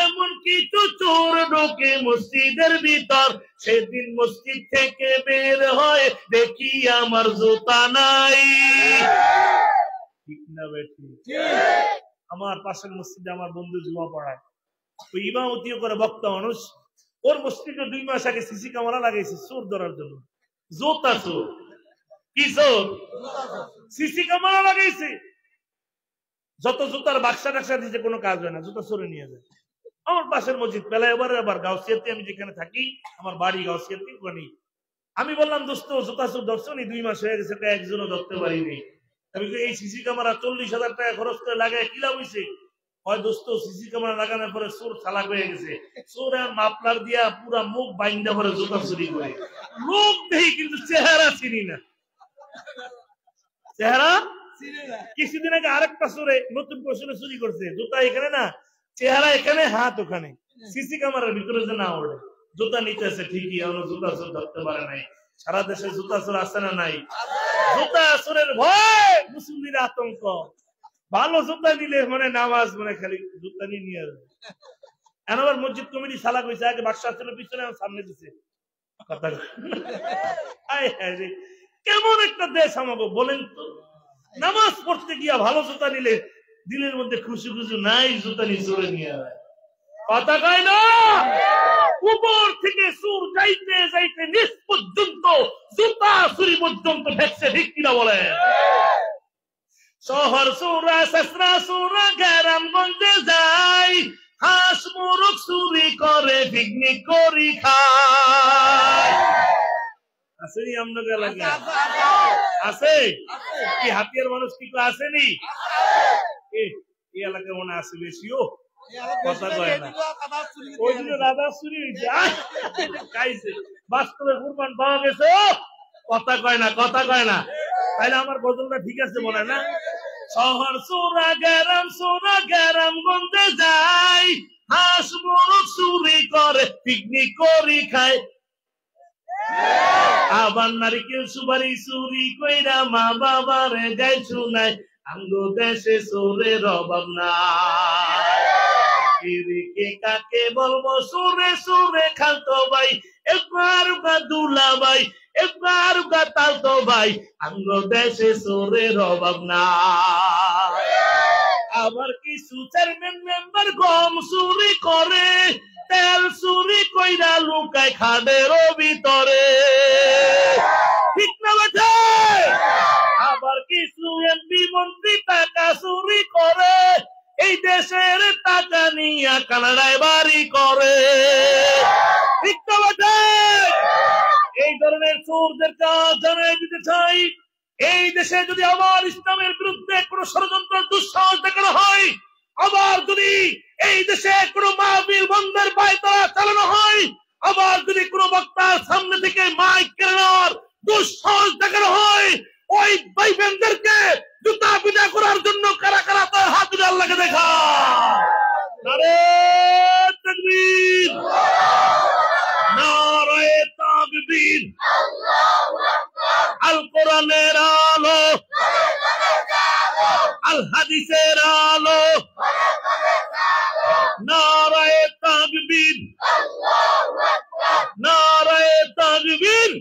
এমন কিছু চোর ঢোকে মসজিদের ভিতর। সেদিন মসজিদ থেকে বের হয় দেখি আমার জুতা নাই, ঠিক না বেটি? আমার পাশের মসজিদে আমার বন্ধু জুমা পড়ায়, ওই ইমামতিও করে বক্তা মানুষ। ওর মসজিদে 2 মাস আগে সিসি ক্যামেরা লাগাইছে চোর ধরার জন্য। জুতা চোর, কি চোর? সিসি ক্যামেরা লাগাইছে। যত জুতার বাক্সা টাক্সা দিতে কোনো কাজ হয় না, জুতা চোরে নিয়ে যায়। আমার পাশের মসজিদ পেলায় আবার গাউসিয়াতে, আমি যেখানে থাকি আমার বাড়ি গাউসিয়াতে ওখানে। আমি বললাম দোস্ত জুতা চোর ধরছো নি? 2 মাস হয়ে গেছে, একজনও ধরতে পারিনি। আমি এই সিসি ক্যামেরা 40,000 টাকা খরচ করে লাগাই কি লাভ হয়েছে? হয় দোস্ত সিসি ক্যামেরা লাগানোর পরে চোর চালাক হয়ে গেছে, চোর মাফলার দিয়া পুরা মুখ বাইন্দা পরে জুতা চুরি করে। লোক দেখি কিন্তু চেহারা চিনি না, চেহারা। কিছুদিন আগে আরেকটা চোরে নতুন কৌশলে চুরি করছে, জুতা এখানে না, চেহারা এখানে, হাত ওখানে। সিসি ক্যামেরার ভিতরে যে না ওড়ে, জুতা নিতেছে ঠিকই, এখনো জুতা চোর ধরতে পারে নাই। সারা দেশে জুতা চোর আছে না নাই? জুতা চোরের ভয় মুসলিমের আতঙ্ক। ভালো জুতা নিলে মানে নামাজ মানে খালি জুতা নিয়ে আসবে। আবার মসজিদ কমিটি সালাক হয়েছে, আগে বাক্সা ছিল পিছনে, সামনে দিচ্ছে। কেমন একটা দেশ আমাকে বলেন তো? নামাজ পড়তে গিয়া ভালো জুতা নিলে দিলের মধ্যে খুশি খুশি নাই, জুতা নিয়ে চোরে নিয়ে যায়, কথা কয় না? উপর থেকে সুর যাইতে যাইতে নিচ পর্যন্ত জুতা চুরি পর্যন্ত ভেসে, ঠিক কিনা বলে? শহর সুরা শেষরা সুরা গ্রামগঞ্জে যাই, হাঁস মোরগ চুরি করে পিকনিক করি খায়। আসেনি আপনাদের এলাকায়? আছে কি হাতিয়ার মানুষ কি আসেনি? এই এলাকায় মনে আছে বেশিও, কথা কয় না। ওই দিন রাধা চুরি হয়েছে, খাইছে, বাস্তবে কুরবান পাওয়া গেছে, কথা কয় না, কথা কয় না। তাইলে আমার গজলটা ঠিক আছে মনে না? শহর সোরা গ্রামগঞ্জে যাই, হাঁস মোরগ চুরি করে পিকনিক করি খায়। আবার নারিকেল সুপারি চুরি কইরা মা বাবার গাই শুনাই, আঙ্গ দেশে চোরের অভাব নাই। কে কাকে বলবো সুরে সুরে খালতো ভাই একবার কাদুলা ভাই একবার কাতালতো ভাই আঙ্গ দেশে চোরের অভাব নাই। আবার কিছু চেয়ারম্যান মেম্বার গম চুরি করে, তেল চুরি কইরা লুকায় খাদের ভিতরে, ঠিক না বেঠে? আবার কিছু এমপি মন্ত্রী টাকা চুরি করে, এই দেশের টাকা নিয়ে কানাডায় বাড়ি করে, ঠিক না বেঠে? এই ধরনের চোরদের কাজ জানাই দিতে চাই, এই দেশে যদি আবার ইসলামের বিরুদ্ধে কোন ষড়যন্ত্র দুঃসাহস দেখানো হয়, আবার যদি এই দেশে কোন মাহফিল বন্ধের পায়তারা চালানো হয়, আবার যদি কোন বক্তার সামনে থেকে মাইক কেড়ে নেওয়ার দুঃসাহস দেখানো হয়, ওই ভাই বোনদেরকে জুতা পিটা করার জন্য কারা কারা তার হাত তুলে আল্লাহকে দেখা। নারে তাকবীর, নারে তাকবীর। আল কোরআনের আলো, আল হাদিসের আলো, নারে তাকবীর, নারে তাকবীর।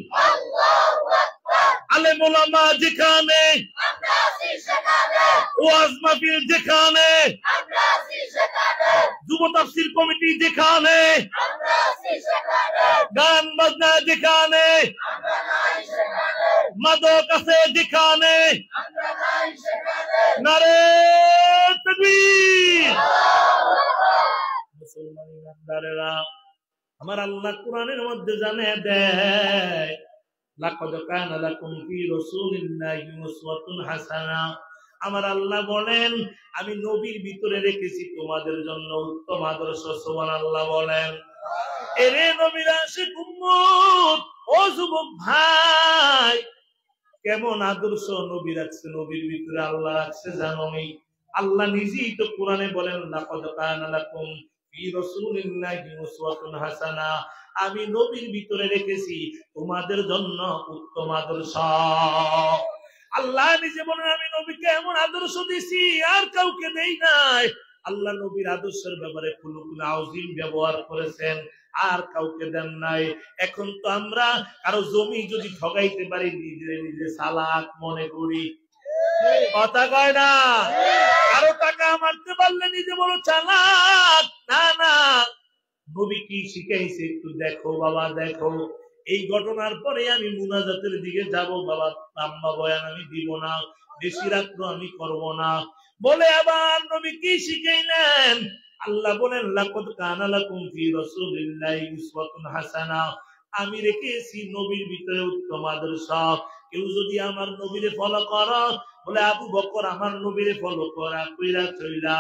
আলেম ওলামা যেখানে, ওয়াজ মাহফিল যেখানে, যুব তাফসীর কমিটি যেখানে, গান বাজনা যেখানে, মাদক আছে যেখানে, নারে তাকবীর। মুসলমান ইমানদারেরা, আমার আল্লাহ কোরআনের মধ্যে জানিয়ে দেয়, লাকাদ কানা লাকুম ফি রাসূলিল্লাহি উসওয়াতুন হাসানা। আমার আল্লাহ বলেন, আমি নবীর ভিতরে রেখেছি তোমাদের জন্য উত্তম আদর্শ। সুবহানাল্লাহ বলেন। এরে নবীর আশিক উম্মত, ও যুবক ভাই, কেমন আদর্শ নবী রাখছে, নবীর ভিতরে আল্লাহ রাখছে জানোনি? আল্লাহ নিজেই তো কোরআনে বলেন, লাকাদ কানা লাকুম ফি রাসূলিল্লাহি উসওয়াতুন হাসানা। আমি নবীর ভিতরে রেখেছি তোমাদের জন্য উত্তম আদর্শ। আল্লাহ নিজে বলেন, আমি নবীকে এমন আদর্শ দিছি আর কাউকে দেই নাই। আল্লাহ নবীর আদর্শের ব্যাপারে খুলুকুল আযীম ব্যবহার করেছেন, আর কাউকে দেন নাই। এখন তো আমরা কারো জমি যদি ঠগাইতে পারি, নিজে নিজে চালাক মনে করি, কথা কয় না? কারো টাকা মারতে পারলে নিজে বড় চালাক। না না, নবী কি শিখাইছে একটু দেখো বাবা, দেখো। এই ঘটনার পরে আমি মুনাজাতের দিকে যাব বাবা, লম্বা বয়ান আমি দিব না, বেশি রাত্র আমি করব না বলে আবার নবী কি শিখাইলেন? আল্লাহ বলেন, লাকাদ কানা লাকুম ফি রাসূলিল্লাহি উসওয়াতুন হাসানা। আমি রেখেছি নবীর ভিতরে উত্তম আদর্শ। কেউ যদি আমার নবীরে ফলো করো, বলে আবু বকর আমার নবীরে ফলো করা কইরা চইলা,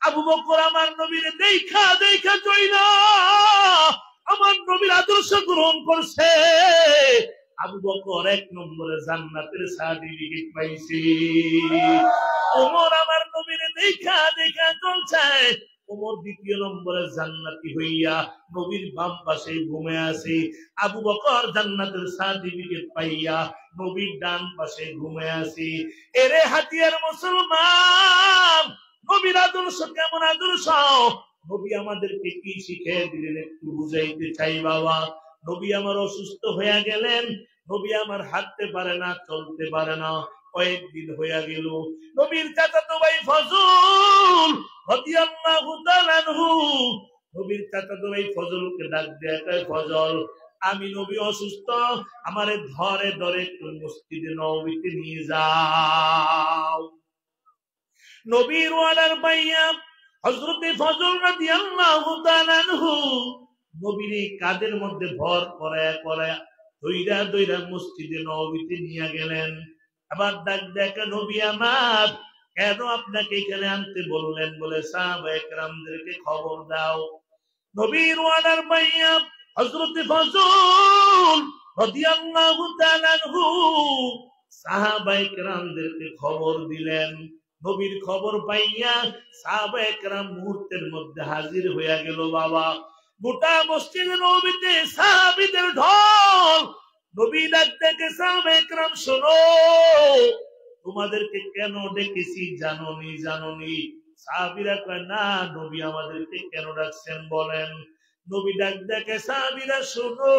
আবু বকর আমার নবীরে দেখা দেখা চইলা আমার নবীর আদর্শ গ্রহণ করছে, আবু বকর 1 নম্বরে জান্নাতের সার্টিফিকেট পাইছে। ওমর আমার নবীরে দেখা দেখা চলছে, ওমর 2 নম্বরে জান্নাতি হইয়া নবীর বাম পাশে ঘুমে আছে। আবু বকর জান্নাতের সার্টিফিকেট পাইয়া নবীর ডান পাশে ঘুমে আছে। এরে হাতিয়ার মুসলমান, নবীর আদর্শ কেমন আদর্শ? নবী আমাদেরকে কি শিখিয়ে দিলেন একটু বুঝাইতে চাই বাবা। নবী আমার অসুস্থ হয়ে গেলেন, নবী আমার হাঁটতে পারে না, চলতে পারে না, কয়েকদিন হয়ে গেল। নবীর চাচাতো ভাই ফজল রাদিয়াল্লাহু তাআলা আনহু, নবীর চাচাতো ভাই ফজলকে ডাক দেয়, কয় ফজল, আমি নবী অসুস্থ, আমারে ধরে ধরে একটু মসজিদে নববীতে নিয়ে যাও। নবীর ওয়ালার পাইয়া হযরতে ফজল রাদিয়াল্লাহু তাআলা আনহু নবীর কাঁধের মধ্যে ভর করায়া করায়া দইরা দইরা মসজিদে নববীতে নিয়ে গেলেন। আবার ডাক দেখে, নবী আমার, কেন আপনাকে এখানে আনতে বললেন? বলে সাহাবায়ে কেরামদেরকে খবর দাও। নবীর ওয়ালার পাইয়া হযরতে ফজল রাদিয়াল্লাহু তাআলা আনহু সাহাবায়ে কেরামদেরকে খবর দিলেন। নবীর খবর পাইয়া সাহাবায়ে কেরাম মুহূর্তের মধ্যে হাজির হয়ে গেল বাবা। গোটা মসজিদে নববীতে সাহাবীদের ঢল। নবী ডাক ডেকে, সাহাবায়ে কেরাম শোনো, তোমাদেরকে কেন ডেকেছি জানোনি? জানোনি? সাহাবীরা কয়, না নবী আমাদেরকে কেন ডাকছেন বলেন। নবী ডাক ডেকে, সাহাবীরা শোনো,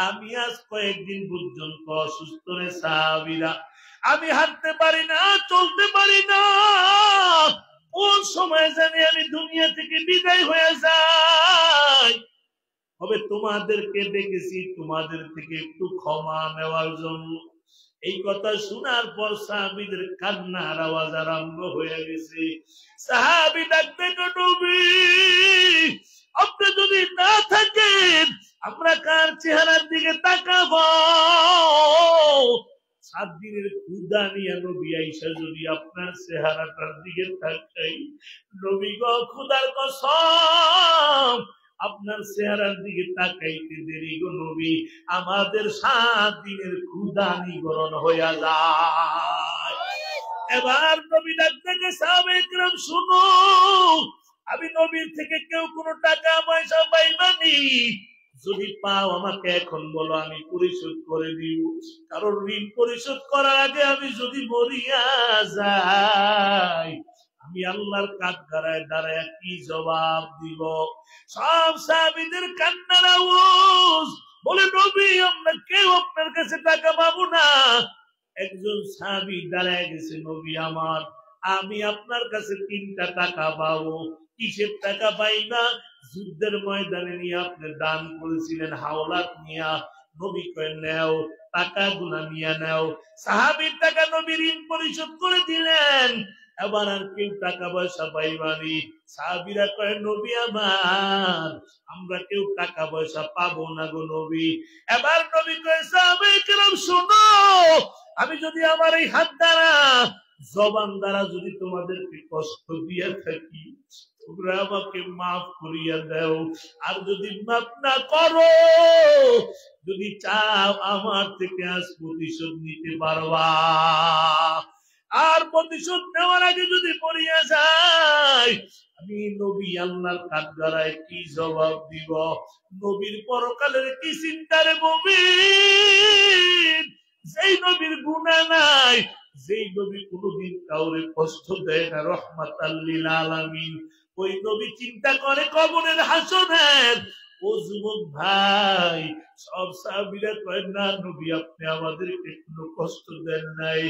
আমি আজ কয়েকদিন পর্যন্ত অসুস্থ রে সাহাবীরা, আমি হাঁটতে পারি না, চলতে পারি না, কোন সময় জানি আমি দুনিয়া থেকে বিদায় হয়ে যাই। তবে তোমাদেরকে ডেকেছি তোমাদের থেকে একটু ক্ষমা নেওয়ার জন্য। এই কথা শোনার পর সাহাবীদের কান্নার আওয়াজ আরম্ভ হয়ে গেছে। সাহাবী ডাকতে, নবী আপনি যদি না থাকেন আমরা কার চেহারার দিকে তাকাবো? 7 দিনের ক্ষুধা নিয়ে নবী আইসা যদি আপনার চেহারাটার দিকে তাকাই, নবী গো ক্ষুধার কসম আপনার চেহারার দিকে তাকাইতে দেরি গো নবী, আমাদের 7 দিনের ক্ষুধা নিবারণ হইয়া যায়। এবার নবী ডাক থেকে সাহাবায়ে কেরাম শুনো, আমি নবীর থেকে কেউ কোনো টাকা পয়সা পাইবানি, যদি পাও আমাকে এখন বলো, আমি পরিশোধ করে দিব। কারণ ঋণ পরিশোধ করার আগে আমি যদি মরিয়া যাই, আমি আল্লাহর কাঠগড়ায় দাঁড়ায় কি জবাব দিব? সব সাহাবীদের কান্নার আওয়াজ, বলে নবী আমরা কেউ আপনার কাছে টাকা পাবো না। একজন সাহাবী দাঁড়ায় গেছে, নবী আমার, আমি আপনার কাছে 3টা টাকা পাবো। কিসের টাকা পাইবা? যুদ্ধের ময়দানে নিয়ে আপনি দান করেছিলেন হাওলাত নিয়া। নবী কয় নেও, টাকা গুলা নিয়ে নেও। সাহাবীর টাকা নবী ঋণ পরিশোধ করে দিলেন। এবার আর কেউ টাকা পয়সা পাইবানি। সাহাবীরা কয় নবী আমার, আমরা কেউ টাকা পয়সা পাবো না গো নবী। এবার নবী কয় সাহাবায়ে কেরাম শোনো, আমি যদি আমার এই হাত দ্বারা জবান দ্বারা যদি তোমাদেরকে কষ্ট দিয়ে থাকি, তোমরা আমাকে মাফ করিয়া দাও। আর যদি মাফ না করো, যদি চাও আমার থেকে আজ প্রতিশোধ নিতে পারবা। আর প্রতিশোধ নেওয়ার আগে যদি মরিয়া যায়, আমি নবী আল্লাহর কাঠগড়ায় কি জবাব দিব? নবীর পরকালের কি চিন্তারে মুমিন, যেই নবীর গুনাহ নাই, যেই নবী কোনদিন কাউরে কষ্ট দেয় না, রহমাতাল লিল আলামিন, ওই নবী চিন্তা করে কবরের হাসরের। ও যুবক ভাই, সব সাহাবীরা কয় না নবী আপনি আমাদেরকে কোনো কষ্ট দেন নাই।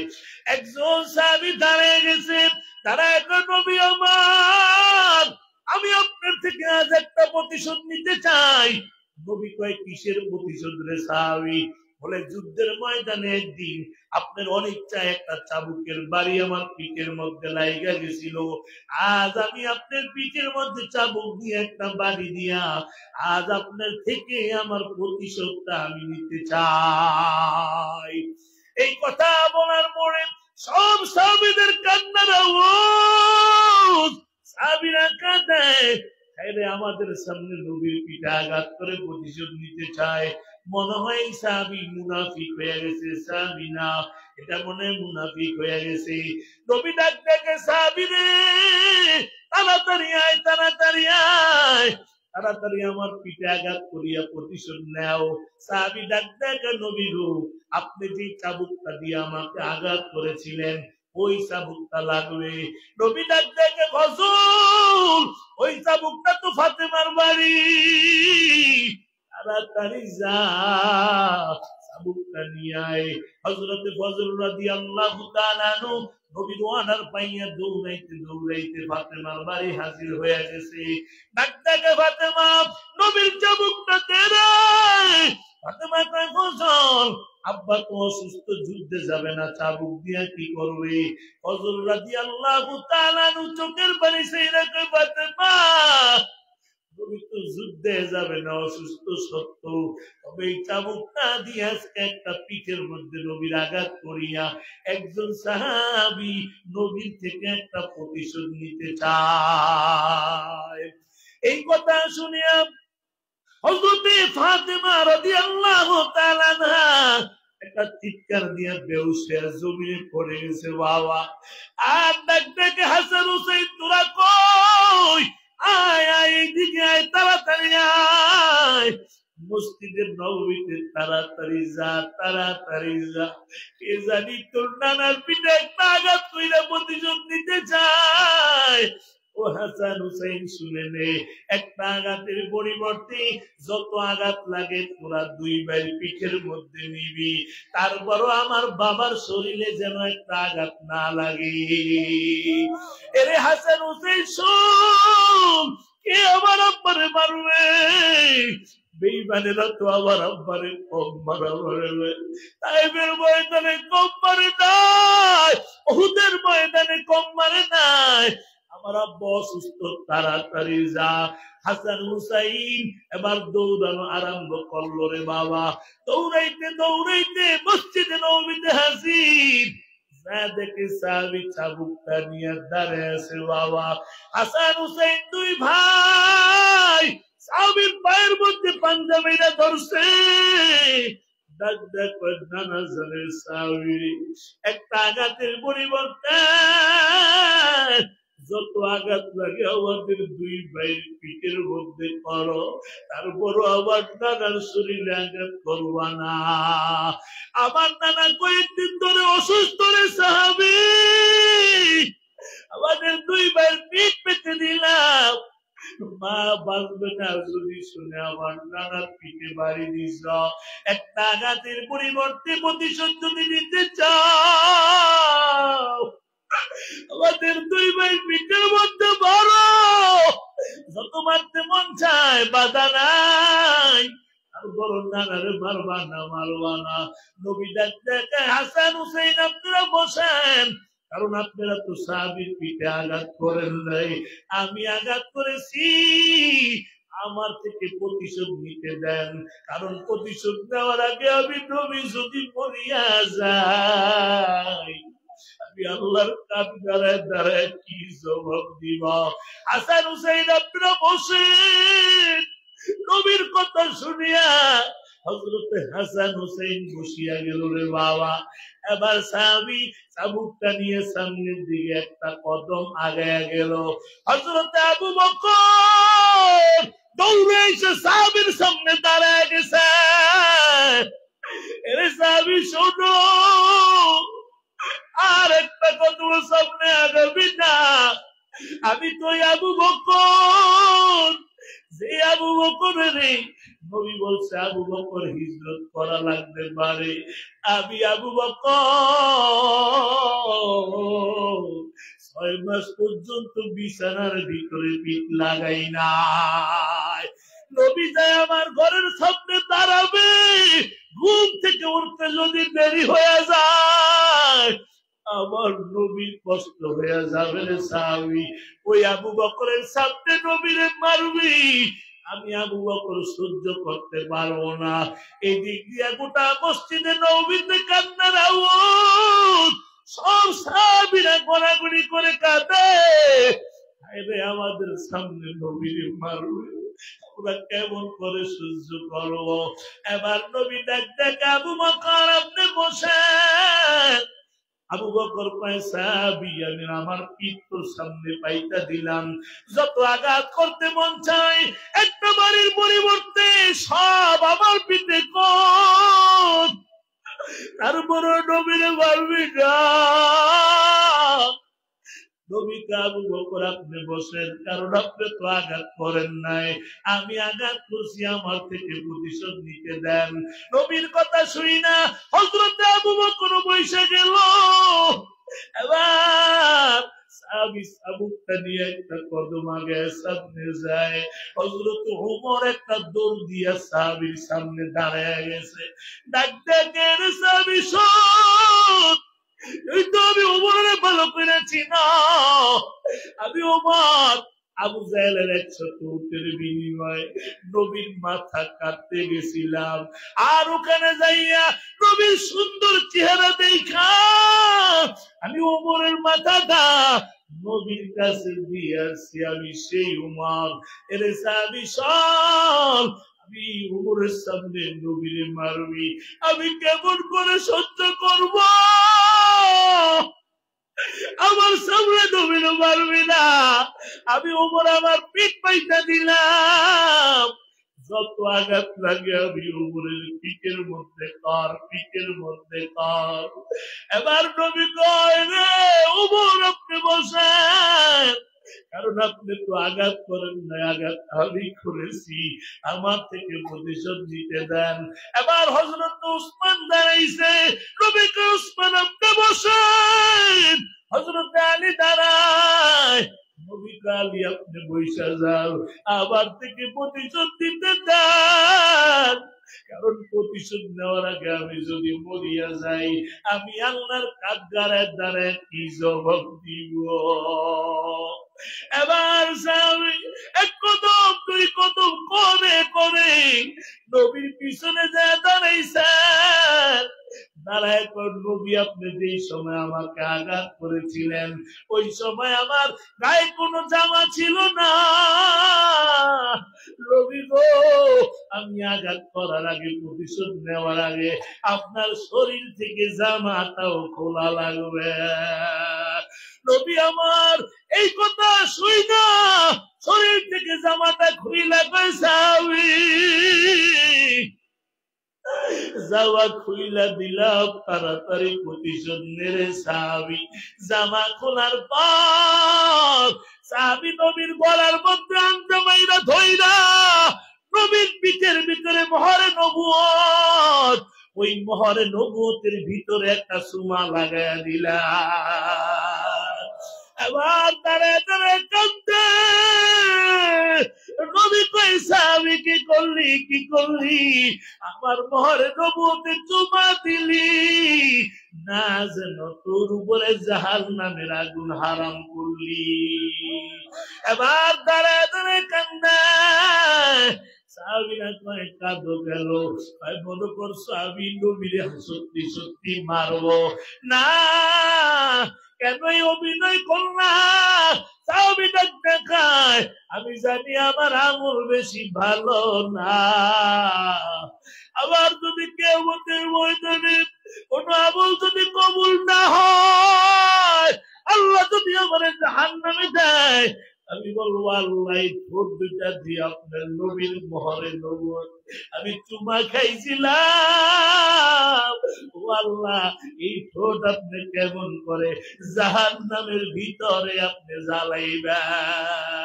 একজন সাহাবী দাঁড়িয়ে গেছে, তারা এখন নবী আমার, আমি আপনার থেকে আজ একটা প্রতিশোধ নিতে চাই। নবী কয় কিসের প্রতিশোধ রে সাহাবী? বলে যুদ্ধের ময়দানে একদিন আপনার অনিচ্ছায় একটা চাবুকের বাড়ি আমার পিঠের মধ্যে লাইগা গেছিল। আজ আমি আপনার পিঠের মধ্যে চাবুক দিয়ে একটা বাড়ি দিয়া আজ আপনার থেকে আমার প্রতিশোধটা আমি নিতে চাই। এই কথা বলার পরে সব সাহাবীদের কান্নার আওয়াজ, সাহাবীরা কাঁদে, আমাদের সামনে নবীর পিঠে আঘাত করে প্রতিশোধ নিতে চায়। মনে হয় সাহাবী মুনাফিক হয়ে গেছে, সাহাবী না, এটা মনে হয় মুনাফিক হয়ে গেছে। নবী ডাক দেখে সাহাবী রে, তাড়াতাড়ি আয়, তাড়াতাড়ি আয়, তাড়াতাড়ি আমার পিঠে আঘাত করিয়া প্রতিশোধ নেও। সাহাবী ডাক দেখে নবী গো, আপনি যে চাবুকটা দিয়ে আমাকে আঘাত করেছিলেন ওই চাবুকটা লাগবে। নবী ডাক দেখে ফজল, ওই চাবুকটা তো ফাতেমার বাড়ি, তাড়াতাড়ি যা চাবুকটা নিয়ে আয়। হযরতে ফজল রাদিয়াল্লাহু তাআলা আনহু নবীর ওয়ানার পাইয়া দৌড়াইতে দৌড়াইতে ফাতেমার বাড়ি হাজির হয়ে গেছে। ডাক দেখে ফাতেমা, নবীর চাবুকটা দে রে। ফাতেমা কয় ফজল, আব্বা তো অসুস্থ, যুদ্ধে যাবে না, চাবুক দিয়া কি করবে? ফজল রাদিয়াল্লাহু তাআলা আনহু চোখের পানি ছেড়ে কয় ফাতেমা, নবী তো যুদ্ধে যাবে না, অসুস্থ সত্য, তবে এই চাবুকটা দিয়ে আজকে একটা পিঠের মধ্যে নবীর আঘাত করিয়া একজন সাহাবী নবীর থেকে একটা প্রতিশোধ নিতে চায়। এই কথা শুনিয়া হযরতে ফাতেমা রাদিয়াল্লাহু তাআলা আনহা একটা চিৎকার দিয়ে বেহুশ হয়ে জমিনে পড়ে গেছে বাবা। আর ডাক ডেকে হাসান হুসাইন তোরা কই? আয় আয়, এইদিকে আয়, তাড়াতাড়ি আয়, মসজিদের নববীতে তাড়াতাড়ি যা, তাড়াতাড়ি যা। কে জানি তোর নানার পিঠে একটা আঘাত কইরা প্রতিশোধ নিতে চায়। ও হাসান হুসাইন শুনে নে, একটা আঘাতের পরিবর্তে যত আঘাত লাগে তোরা 2 ভাই পিঠের মধ্যে নিবি, তারপরও আমার বাবার শরীরে যেন একটা আঘাত না লাগে। এরে হাসান হুসাইন শোন, কে আমার আব্বারে মারবে? বেঈমানেরা তো আমার আব্বারে কম মারা মারবে। তাইফের ময়দানে কম মারে নাই, উহুদের ময়দানে কম মারে নাই। আমার আব্বা অসুস্থ, তাড়াতাড়ি যা। হাসান হুসাইন এবার দৌড়ানো আরম্ভ করলো রে বাবা। দৌড়াইতে দৌড়াইতে মসজিদে নববীতে হাজির। দেখে সাহাবী চাবুকটা নিয়ে দাঁড়িয়ে আছে বাবা। হাসান হুসাইন 2 ভাই সাহাবীর পায়ের মধ্যে পাঞ্জাবিরা ধরছে। একটা আঘাতের পরিবর্তে যত আঘাত লাগে আমাদের দুই ভাইয়ের পিঠের মধ্যে করো, তারপরও আমার নানার শরীরে আঘাত করবা না। আমার নানা কয়েকদিন ধরে অসুস্থ রে সাহাবী, আমাদের দুই ভাইয়ের পিঠ পেতে দিলাম, মা বাঁচবে না যদি শুনে আমার নানার পিঠে বাড়ি দিস। একটা আঘাতের পরিবর্তে প্রতিশোধ যদি নিতে চাও, আমাদের দুই ভাই পিঠের মধ্যে বড়, যত মারতে মন চায় বাধা নাই, আর বড় নানারে মারবা না, মারবা না। নবী ডাকতে হাসান হুসাইন আপনারা বসেন, কারণ আপনারা তো সাহাবীর পিঠে আঘাত করেন নাই, আমি আঘাত করেছি, আমার থেকে প্রতিশোধ নিতে দেন, কারণ প্রতিশোধ নেওয়ার আগে আমি নবী যদি মরিয়া যাই, আমি আল্লাহর কাঠগড়ায় দাঁড়ায় কি জবাব দিব। হাসান হুসাইন আপনারা বসেন। নবীর কথা শুনিয়া হযরতে হাসান হুসাইন বসিয়া গেল রে বাবা। এবার সাহাবী চাবুকটা নিয়ে সামনের দিকে একটা কদম আগায়া গেল। হযরতে আবু বকর দৌড়ে এসে সাহাবীর সামনে দাঁড়ায় গেছে। এরে সাহাবী শোনো, আর একটা কদম সামনে আগাবি না, আমি তো আবু বকর, যে আবু বকরের নবী বলছে আবু বকর হিজরত করা লাগতে পারে, আমি আবু বকর 6 মাস পর্যন্ত বিছানার ভিতরে পিঠ লাগাই নাই। নবী যায় আমার ঘরের সামনে দাঁড়াবে, ঘুম থেকে উঠতে যদি দেরি হয়ে যায় আমার নবীর কষ্ট হয়ে যাবে রে সাহাবী। ওই আবু বকরের সামনে নবীরে মারবি, আমি আবু বকর সহ্য করতে পারবো না। এদিক দিয়ে গোটা মসজিদে নববীতে কান্নার আওয়াজ, সব সাহাবীরা গড়াগড়ি করে কাঁদে, আরে আমাদের সামনে নবীরে মারবে, আমরা কেমন করে সহ্য করবো। এবার নবী ডাক আবু বকর আপনি বসেন। আবু বকর কয় সাহাবী, আমি আমার পিঠ তোর সামনে পাইতা দিলাম, যত আঘাত করতে মন চায় একটা বাড়ির পরিবর্তে সব আমার পিঠে কর, তারপর নবীরে মারবি না। নবীকে আবু বকর আপনি বসেন, কারণ আপনি তো আঘাত করেন নাই, আমি আঘাত করছি, আমার থেকে প্রতিশোধ নিতে দেন। নবীর কথা শুই না হযরতে আবু বকর বসে গেল। এবার সাহাবী চাবুকটা নিয়ে একটা কদম আগে সামনে যায়। হযরত ওমর একটা দৌড় দিয়া সাহাবীর সামনে দাঁড়ায় গেছে। ডাক দেখে সাহাবী শোন, এই তো আমি ওমরের ভালো করেছি না, আমি ওমর আবু জাহেলের 100 উটের বিনিময়ে নবীর মাথা কাটতে গেছিলাম, আর ওখানে যাইয়া নবীর সুন্দর চেহারা দেখা আমি ওমরের মাথাটা নবীর কাছে দিয়ে আসছি, আমি সেই উমর। এরে সাহাবী শোন, আমি ওমরের সামনে নবীরে মারবি, আমি কেমন করে সহ্য করব, আমার সামনে নবীরে মারবি না, আমি ওমর আমার পিঠ পাইতা দিলাম, যত আঘাত লাগে আমি ওমরের পিঠের মধ্যে কর, পিঠের মধ্যে কর। এবার নবী কয় রে ওমর আপনি বসেন, কারণ আপনি তো আঘাত করেন না, আঘাত আমি করেছি, আমার থেকে প্রতিশোধ নিতে দেন। এবার হযরত উসমান দাঁড়াইছে, নবীকে উসমান আপনি বসেন, হযরত আলী দাঁড়ায়, নবীকে আলী আপনি বইসা যাও, আবার থেকে প্রতিশোধ দিতে দেন, কারণ প্রতিশোধ নেওয়ার আগে আমি যদি মরিয়া যাই, আমি আল্লাহর কাঠগড়ায় দাঁড়ায় কি জবাব দিব। এবার এক কদম দুই কদম করে করে নবীর পিছনে যায় দাঁড়াইছে। দাঁড়ায় কোন নবী আপনি যেই সময় আমাকে আঘাত করেছিলেন ওই সময় আমার গায়ে কোনো জামা ছিল না নবী গো আমি আঘাত করার আগে প্রতিশোধ নেওয়ার আগে আপনার শরীর থেকে জামাটাও খোলা লাগবে নবী আমার এই কথা শুই না শরীর থেকে জামাটা খুইলা কইসাবি জামা খুইলা দিলাম তাড়াতাড়ি প্রতিশোধ নেড়ে সাহাবি জামা খোলার পর সাহাবি নবীর গলার মধ্যে আঞ্জামাইরা ধইরা নবীর পিঠের ভিতরে মোহরে নবুয়ত ওই মোহরে নবুয়তের ভিতরে একটা সুমা লাগাইয়া দিলা আবার তারে তারে কাঁদতে নবী কই সাহাবী কি করলি আমার মোহরে নবুয়তে চুমা দিলি না যেন তোর উপরে জাহান্নামের আগুন হারাম করলি এবার তারে তারে কান্দে সাহাবীরা কয় কাঁদো গেল মনে করছো আমি নবীরে সত্যি সত্যি মারবো না কেন অভিনয় করলাম সাহাবীরা দেখায় আমি জানি আমার আমল বেশি ভালো না আবার যদি কিয়ামতের ময়দানে কোন আমল যদি কবুল না হয় আল্লাহ যদি আমার জাহান্নামে দেয় আমি বলবো আল্লাহ ঠোঁট দুইটা দিয়ে আপনার নবীর মোহরে নবুয়ত আমি চুমা খাইছিলাম ও আল্লাহ এই ঠোঁট আপনি কেমন করে জাহান্নামের ভিতরে আপনি জ্বালাইবেন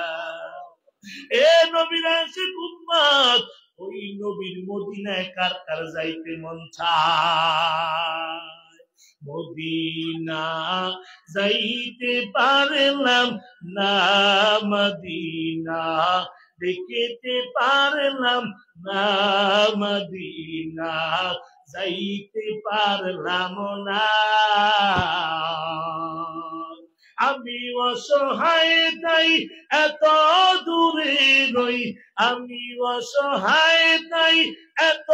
এ নবীর আশিক উম্মত ওই নবীর মদিনায় কার কার যাইতে মন চায় মদিনা যাইতে পারলাম না মদিনা দেখিতে পারলাম না মদিনা যাইতে পারলাম না আমি অসহায় তাই এত দূরে রই আমি অসহায় তাই এত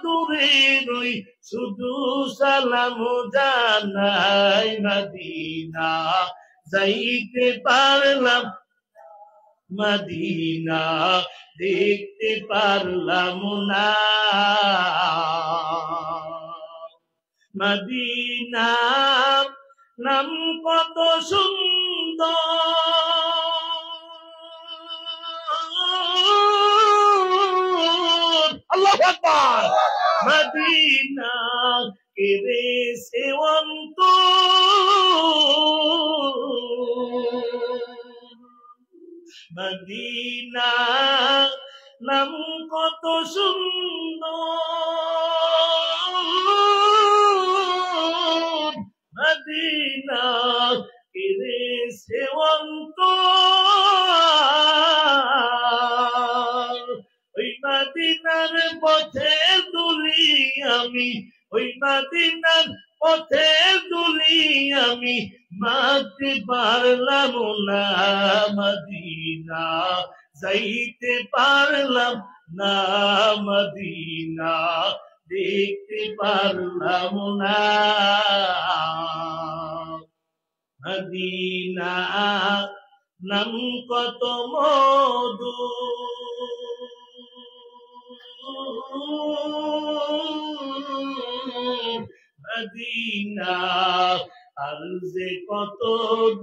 দূরে রই শুধু সালাম জানাই মদিনা যাইতে পারলাম মদিনা দেখতে পারলাম না মদিনা নাম কত সুন্দর আল্লাহু আকবার মদিনা কেরে সেবন্ত মদিনা নাম কত সুন্দর মদিনা কেরে সেবন্ত ওই মদিনার পথে দুলি আমি ওই মদিনার পথে দুলি আমি মারতে পারলাম না মদিনা যাইতে পারলাম না মদিনা দেখতে পারলাম না মদিনা নাম কত মধু মদিনা আর যে কত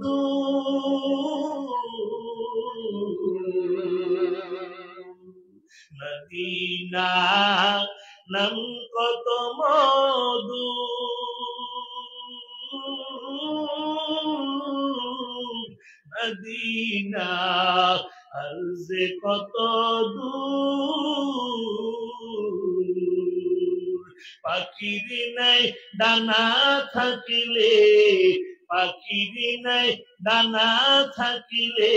দূর মদিনা নাম কত মধু মদিনা আর যে কত দূর পাখির নাই ডানা থাকিলে পাখির নাই ডানা থাকিলে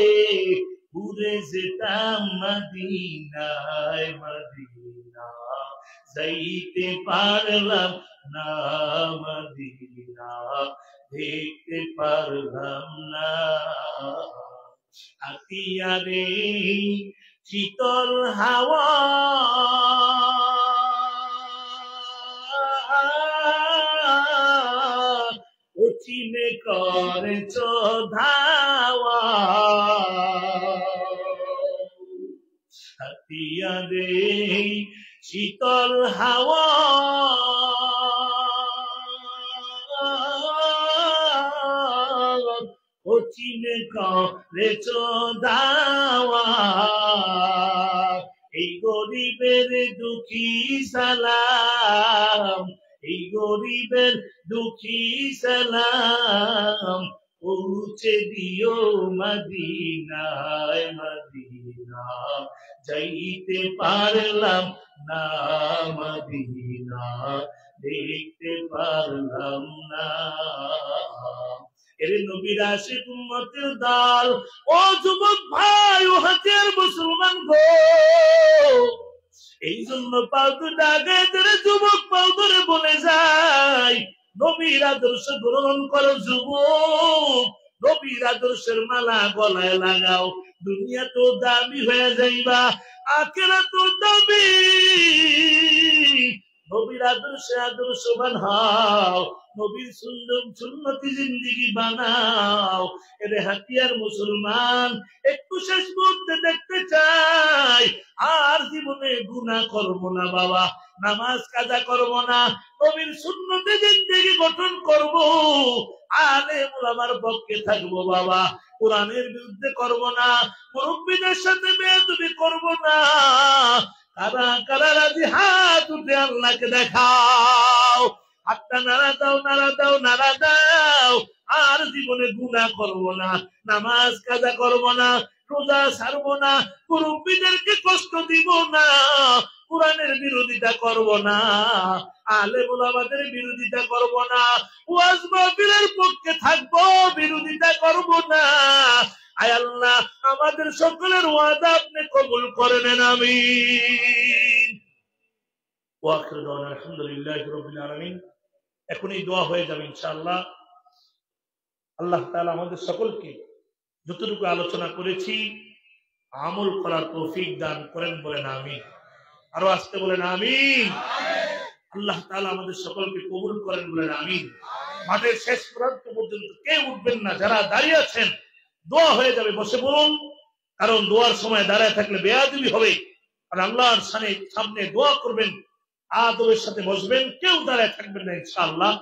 উড়ে যেতাম মদিনায় মদিনা যাইতে পারলাম না মদিনা দেখতে পারলাম না আতিয়ারে শীতল হাওয়া অচিনে করেছ ধাওয়া হাতিয়া রে শীতল হাওয়া অচিনে করেছ ধাওয়া এই গরিবের দুঃখী সালাম এই গরিবের দুঃখী সালাম পৌঁছে দিও মদিনায় মদিনা যাইতে পারলাম না মদিনা দেখতে পারলাম না এরে নবীর আশিক উম্মতের দল ও যুবক ভাই ও হাতের মুসলমান গো এই জন্য পাও দুটা গায়ের যুবক পাও ধরে বলে যায় নবীর আদর্শ গ্রহণ করো যুবক নবীর আদর্শের মালা গলায় লাগাও দুনিয়া তো দামি হয়ে যাইবা আখিরাত তো দামি নবীর আদর্শে আদর্শবান হও নবীর সুন্নতি জিন্দেগি বানাও এরে হাতিয়ার মুসলমান একটু শেষ মুহূর্তে দেখতে চাই আর জীবনে গুনাহ করব না বাবা নামাজ কাজা করব না নবীর সুন্নতি জিন্দেগি গঠন করব আলেম ওলামার পক্ষে থাকবো বাবা কোরআনের বিরুদ্ধে করব না মুরব্বিদের সাথে বেয়াদবি করব না কারা কারা রাজি হাত উঠে আল্লাহকে দেখাও হাতটা নাড়া দাও নাড়া দাও নাড়া দাও আর জীবনে গুনাহ করব না নামাজ কাজা করব না রোজা ছাড়বো না মুরব্বিদেরকে কষ্ট দিব না কোরআনের বিরোধিতা করব না আলেম ওলামাদের বিরোধিতা করব না ওয়াজ মাহফিলের পক্ষে থাকবো বিরোধিতা করব না আয় আল্লাহ আমাদের সকলের ওয়াদা আপনি কবুল করে নেন আমিন ওয়া আখিরু দাওয়ানা আলহামদুলিল্লাহি রাব্বিল আলামিন এখনই দোয়া হয়ে যাবে ইনশাআল্লাহ আল্লাহ তাআলা আমাদের সকলকে যতটুকু আলোচনা করেছি আমল করার তৌফিক দান করেন বলেন আমিন আরো আসতে বলেন আমিন আল্লাহ তাআলা আমাদের সকলকে কবুল করেন বলেন আমিন মাঠের শেষ প্রান্ত পর্যন্ত কেউ উঠবেন না যারা দাঁড়িয়ে আছেন দোয়া হয়ে যাবে বসে বলুন কারণ দোয়ার সময় দাঁড়ায় থাকলে বেয়াদবি হবে আর আল্লাহর সামনে দোয়া করবেন আদবের সাথে বসবেন কেউ দাঁড়ায় থাকবেন না ইনশাআল্লাহ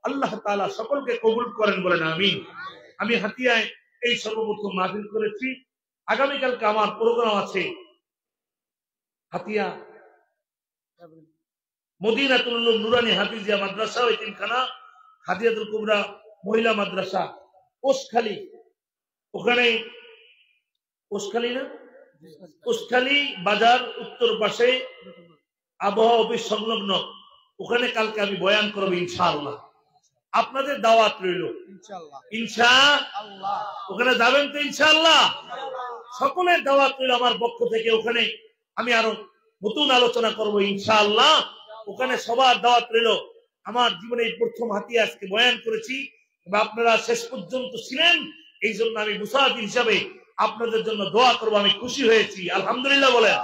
আল্লাহ তাআলা সকলকে কবুল করেন বলেন আমিন আমি হাতিয়ায় এই সর্বপ্রথম মাহফিল করেছি আগামীকালকে আমার প্রোগ্রাম আছে হাতিয়া মদিনাতুল উলুম নুরানি হাফিজিয়া মাদ্রাসা ও এতিমখানা হাদিয়াতুল কুবরা মহিলা মাদ্রাসা কোষখালী ওখানে কোষখালী বাজার উত্তর পাশে আবহাওয়া অফিস সংলগ্ন ওখানে কালকে আমি বয়ান করব ইনশাআল্লাহ আপনাদের দাওয়াত রইল ইনশাআল্লাহ ওখানে যাবেন তো ইনশাআল্লাহ সকলের দাওয়াত রইল আমার পক্ষ থেকে ওখানে আমি আরো নতুন আলোচনা করব ইনশাআল্লাহ ওখানে সবার দাওয়াত রইল আমার জীবনে এই প্রথম হাতিয়া আজকে বয়ান করেছি আপনারা শেষ পর্যন্ত ছিলেন এই জন্য আমি মুসাফির হিসাবে আপনাদের জন্য দোয়া করবো আমি খুশি হয়েছি আলহামদুলিল্লাহ বলেন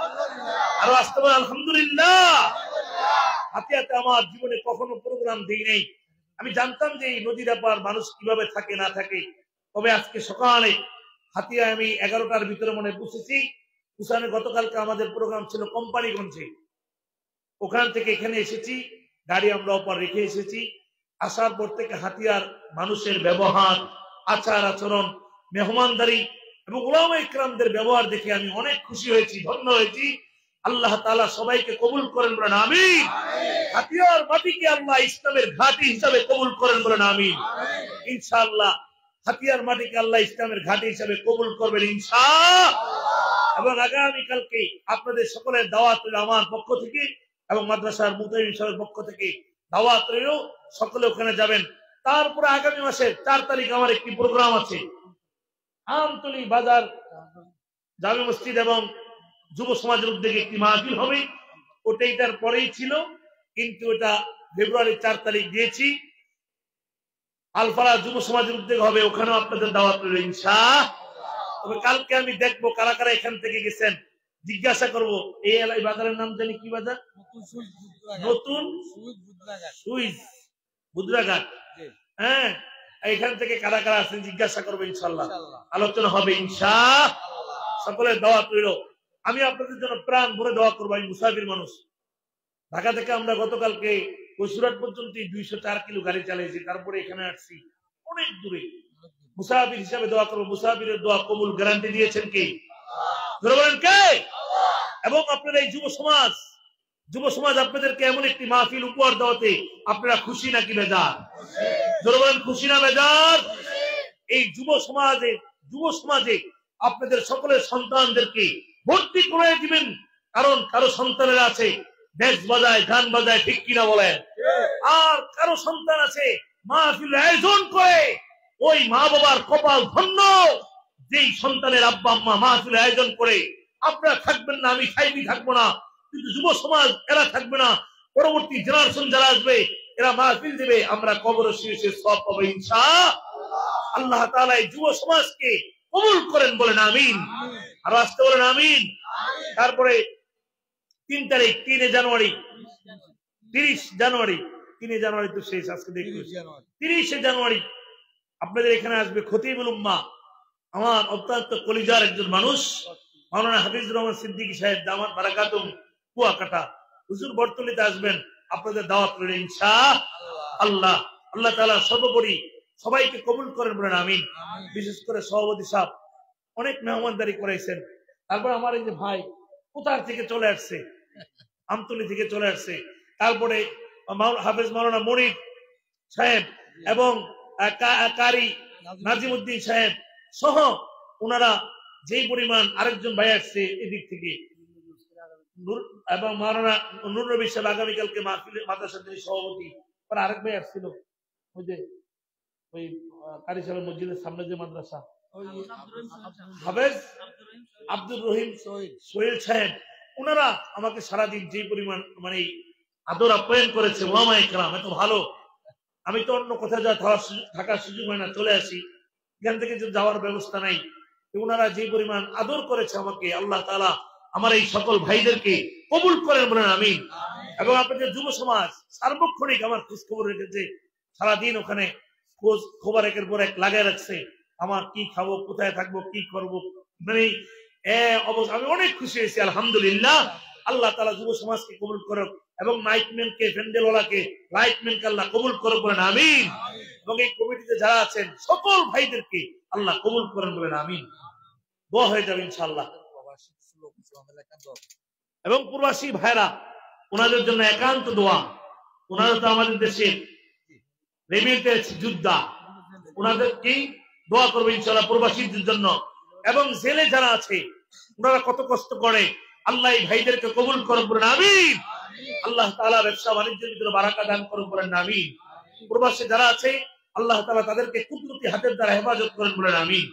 আরো আসতে বলেন আলহামদুলিল্লাহ হাতিয়াতে আমার জীবনে কখনো প্রোগ্রাম দিই নেই আমি জানতাম যে এই নদীর পার মানুষ কিভাবে থাকে না থাকে তবে আজকে সকালে হাতিয়ায় আমি 11টার ভিতরে মনে বসেছি উসানে গতকালকে আমাদের প্রোগ্রাম ছিল কোম্পানিগঞ্জে ওখান থেকে এখানে এসেছি গাড়ি আমরা ওপর রেখে এসেছি আসার পর থেকে হাতিয়ার মানুষের ব্যবহার আচার আচরণ মেহমানদারি এবং উলামা ইকরামদের ব্যবহার দেখে আমি অনেক খুশি হয়েছি ধন্য হয়েছি আল্লাহ তাআলা সবাইকে কবুল করেন বলেন আমিন হাতিয়ার মাটিকে আল্লাহ ইসলামের ঘাঁটি হিসাবে কবুল করেন বলেন আমিন ইনশাআল্লাহ হাতিয়ার মাটিকে আল্লাহ ইসলামের ঘাঁটি হিসাবে কবুল করবেন ইনশাআল্লাহ এবং আগামীকালকে আপনাদের সকলের দাওয়াত রইল আমার পক্ষ থেকে এবং মাদ্রাসার মুতাইম সাহেবের পক্ষ থেকে দাওয়াত রইল সকলে ওখানে যাবেন তারপরে আগামী মাসের 4 তারিখ আমার একটি প্রোগ্রাম আছে আমতলী বাজার জামে মসজিদ এবং যুব সমাজের উদ্যোগে একটি মাহফিল হবে ওটাই তার পরেই ছিল কিন্তু ওটা ফেব্রুয়ারি 4 তারিখ দিয়েছি আলফারা যুব সমাজের উদ্যোগ হবে ওখানেও আপনাদের দাওয়াত রইল ইনশাআল্লাহ তবে কালকে আমি দেখবো কারা কারা এখান থেকে গেছেন জিজ্ঞাসা করব এই বাজারের নাম জানি কি বাজার নতুন সুইচ বুদ্রাঘাট। হ্যাঁ, এইখান থেকে কারা কারা আছেন জিজ্ঞাসা করবো ইনশাল্লাহ, আলোচনা হবে ইনশাআল্লাহ। সকলের দোয়া রইল। আমি আপনাদের জন্য প্রাণ ভরে দোয়া করবো। আমি মুসাফির মানুষ। ঢাকা থেকে আমরা গতকালকে কৈশুরাট পর্যন্ত 204 কিলো গাড়ি চালিয়েছি, তারপরে এখানে আসছি অনেক দূরে। মুসাফির হিসাবে দোয়া করবো। মুসাফিরের দোয়া কবুল গ্যারান্টি দিয়েছেন কে? বলেন কে? এবং আপনারা এই যুব সমাজ আপনাদেরকে এমন একটি মাহফিল উপহার দেওয়াতে আপনারা খুশি নাকি বেজার? জোরে বলেন খুশি না বেজার? এই যুব সমাজে আপনাদের সকলের সন্তানদেরকে ভর্তি করে দিবেন, কারণ কারো সন্তানের আছে ডেস্ক বাজায়, গান বাজায়, ঠিক কিনা বলেন? আর কারো সন্তান আছে মাহফিল আয়োজন করে। ওই মা বাবার কপাল ধন্য, যেই সন্তানের আব্বা আম্মা মাহফিল আয়োজন করে। আপনারা থাকবেন না, আমি সাইডি থাকবো না, কিন্তু যুব সমাজ এরা থাকবে না। পরবর্তী জেনারেশন যারা আসবে এরা মাহফিল দেবে, আমরা কবর শীর্ষে সব পাবো ইনশাআল্লাহ। আল্লাহ তাআলা এই যুব সমাজকে কবুল করেন, বলেন আমিন। আর আসতে বলেন আমিন। তারপরে 3 তারিখ 3 জানুয়ারি 30 জানুয়ারি 3 জানুয়ারি তো শেষ, আজকে দেখুন 30 জানুয়ারি আপনাদের এখানে আসবে খতিবুল উম্মাহ, আমার অত্যন্ত কলিজার একজন মানুষ, মাওলানা হাফিজুর রহমান সিদ্দিকী সাহেব দামাত বারাকাতুম কুয়াকাটা। হুজুর বর্তলিতে আসবেন, আপনাদের দাওয়াত রইল ইনশাআল্লাহ। আল্লাহ তাআলা সর্বোপরি সবাইকে কবুল করেন, বলেন আমিন। বিশেষ করে সভাপতি সাহেব অনেক মেহমানদারি করাইছেন। তারপর আমার এই যে ভাই কোথার থেকে চলে আসছে, আমতলী থেকে চলে আসছে। তারপরে হাফেজ মাওলানা মনির সাহেব এবং কারি নাজিমউদ্দিন সাহেব সহ ওনারা যেই পরিমাণ, আরেকজন ভাই আসছে এদিক থেকে, এবং মাওলানা নূর নবী সাহেব আগামীকালকে মাদ্রাসা তিনি সভাপতি। আরেক ভাই আসছিল, ওই যে ওই কারি সাহেব মসজিদের সামনে যে মাদ্রাসা, হাফেজ আব্দুর রহিম সোহেল সাহেব। ওনারা আমাকে সারাদিন যে পরিমাণ মানে আদর আপ্যায়ন করেছে, ওলামা ইকরাম এত ভালো। আমি তো অন্য কোথাও থাকার সুযোগ হয় না, চলে আসি, এখান থেকে যাওয়ার ব্যবস্থা নাই। ওনারা যে পরিমাণ আদর করেছে আমাকে, আল্লাহ তাআলা আমার এই সকল ভাইদেরকে কবুল করেন, বলেন আমিন। এবং আপনাদের যুব সমাজ সার্বক্ষণিক আমার খোঁজ খবর রেখেছে, সারাদিন ওখানে খবর একের পর এক লাগায় রাখছে, আমার কি খাবো, কোথায় থাকবো, কি করবো, মানে আমি অনেক খুশি হয়েছি আলহামদুলিল্লাহ। আল্লাহ তাআলা যুব সমাজকে কবুল করুক, এবং মাইকম্যানকে, প্যান্ডেলওয়ালাকে, লাইটম্যানকে আল্লাহ কবুল করুক, বলেন আমিন। এবং এই কমিটিতে যারা আছেন সকল ভাইদেরকে আল্লাহ কবুল করেন, বলেন আমিন। দোয়া হয়ে যাবে ইনশাআল্লাহ। এবং প্রবাসী ভাইরা, ওনাদের জন্য একান্ত দোয়া। ওনারা তো আমাদের দেশের রেমিটেন্স যোদ্ধা, ওনাদের কি দোয়া করবে ইনশাআল্লাহ প্রবাসীদের জন্য। এবং জেলে যারা আছে ওনারা কত কষ্ট করে, আল্লাহ এই ভাইদেরকে কবুল করুন, বলেন আমিন। আল্লাহ তাআলা ব্যবসা বাণিজ্যের ভিতরে বারাকা দান করুন, বলেন আমিন। প্রবাসী যারা আছে আল্লাহ তাআলা তাদেরকে কুদরতি হাতের দ্বারা হেফাজত করেন, বলেন আমিন।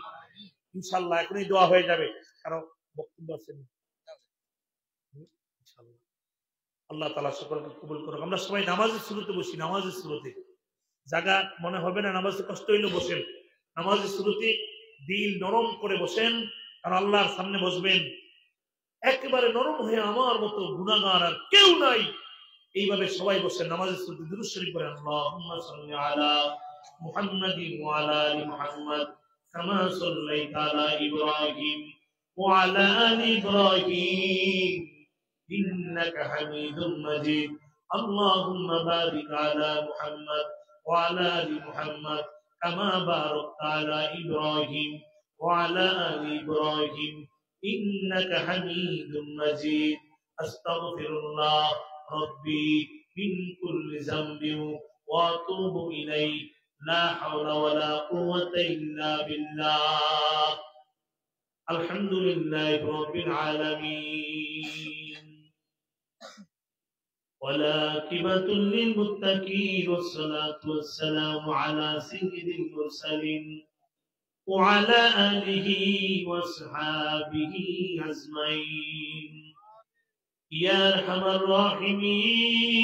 ইনশাআল্লাহ এখনই দোয়া হয়ে যাবে। কারণ বক্তব্য আছে, আল্লাহ তাআলা সকলকে কবুল করুন। আমরা সবাই নামাজের শুরুতে বসি, নামাজের শুরুতে জায়গা মনে হবে না, নামাজে কষ্ট হইলে বসেন। নামাজের শুরুতে দিল নরম করে বসেন, কারণ আল্লাহর সামনে বসবেন একেবারে নরম হয়ে, আমার মতো গুনাহগার আর কেউ নাই। এইভাবে সবাই বসেন, নামাজের শুরুতে দুরূদ শরীফ পড়েন, আল্লাহুম্মা সাল্লি আলা মুহাম্মাদিন ওয়া আলা আলি মুহাম্মাদ কামা সাল্লাইতা আলা ইব্রাহিম ওয়া আলা আলি ইব্রাহিম ইন্নাকা হামিদুম মাজিদ। আল্লাহুম্মা বারিক আলা মুহাম্মাদ ওয়া আলা আলি মুহাম্মাদ কামা বারাকতা আলা ইব্রাহিম ওয়া আলা আলি ইব্রাহিম ইন্নাকা হামিদুম মাজিদ। আস্তাগফিরুল্লাহ রাব্বি মিন কুল্লি যামবিন ওয়া আতুবু ইলাইহি লা হাওলা ওয়া লা কুওয়াতা ইল্লা বিল্লাহ। আলহামদুলিল্লাহি রাব্বিল আলামিন। والعاقبة للمتقين والصلاة والسلام على سيد المرسلين وعلى آله وصحبه أجمعين يا أرحم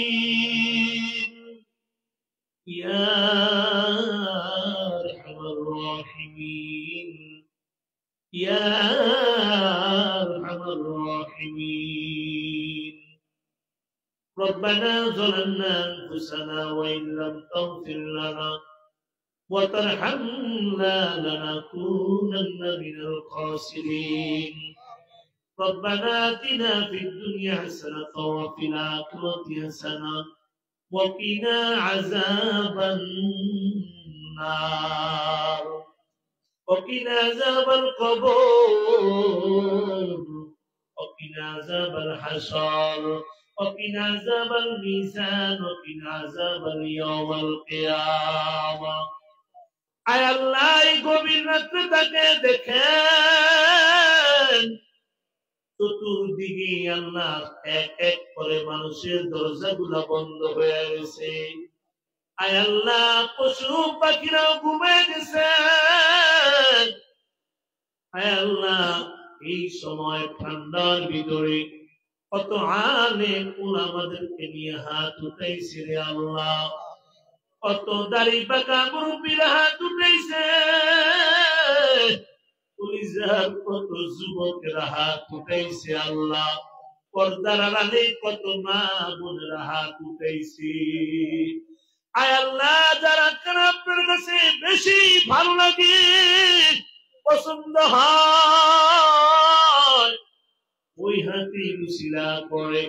الراحمين يا أرحم الراحمين يا أرحم الراحمين رب ربنا ظلمنا أنفسنا وإن لم تغفر لنا وترحمنا لنكونن من الخاسرين ربنا آتنا في الدنيا حسنة وفي الآخرة حسنة وقنا عذاب النار وقنا عذاب القبور وقنا عذاب الحشر وقنا عذاب الميزان وقنا عذاب اليوم القيامة আয় আল্লাহ এই গভীর রাত্রে তাকে দেখেন চতুর্দিকে আল্লাহ এক এক করে মানুষের দরজাগুলা বন্ধ হয়ে গেছে আয় আল্লাহ পশু পাখিরা ঘুমিয়ে গেছে আয় আল্লাহ এই সময় ঠান্ডার ভিতরে কত আলেম উলামাদেরকে নিয়ে হাত উঠাইছে রে আল্লাহ কত দাড়ি পাকা মুরব্বীরা হাত উঠাইছে পুলিশের কত যুবকেরা হাত উঠাইছে আল্লাহ পর্দার আড়ালে কত মা বোনেরা হাত উঠাইছে আয় আল্লাহ যারা আপনার কাছে বেশি ভালো লাগে পছন্দ হয় ওই হাতে উসিলা করে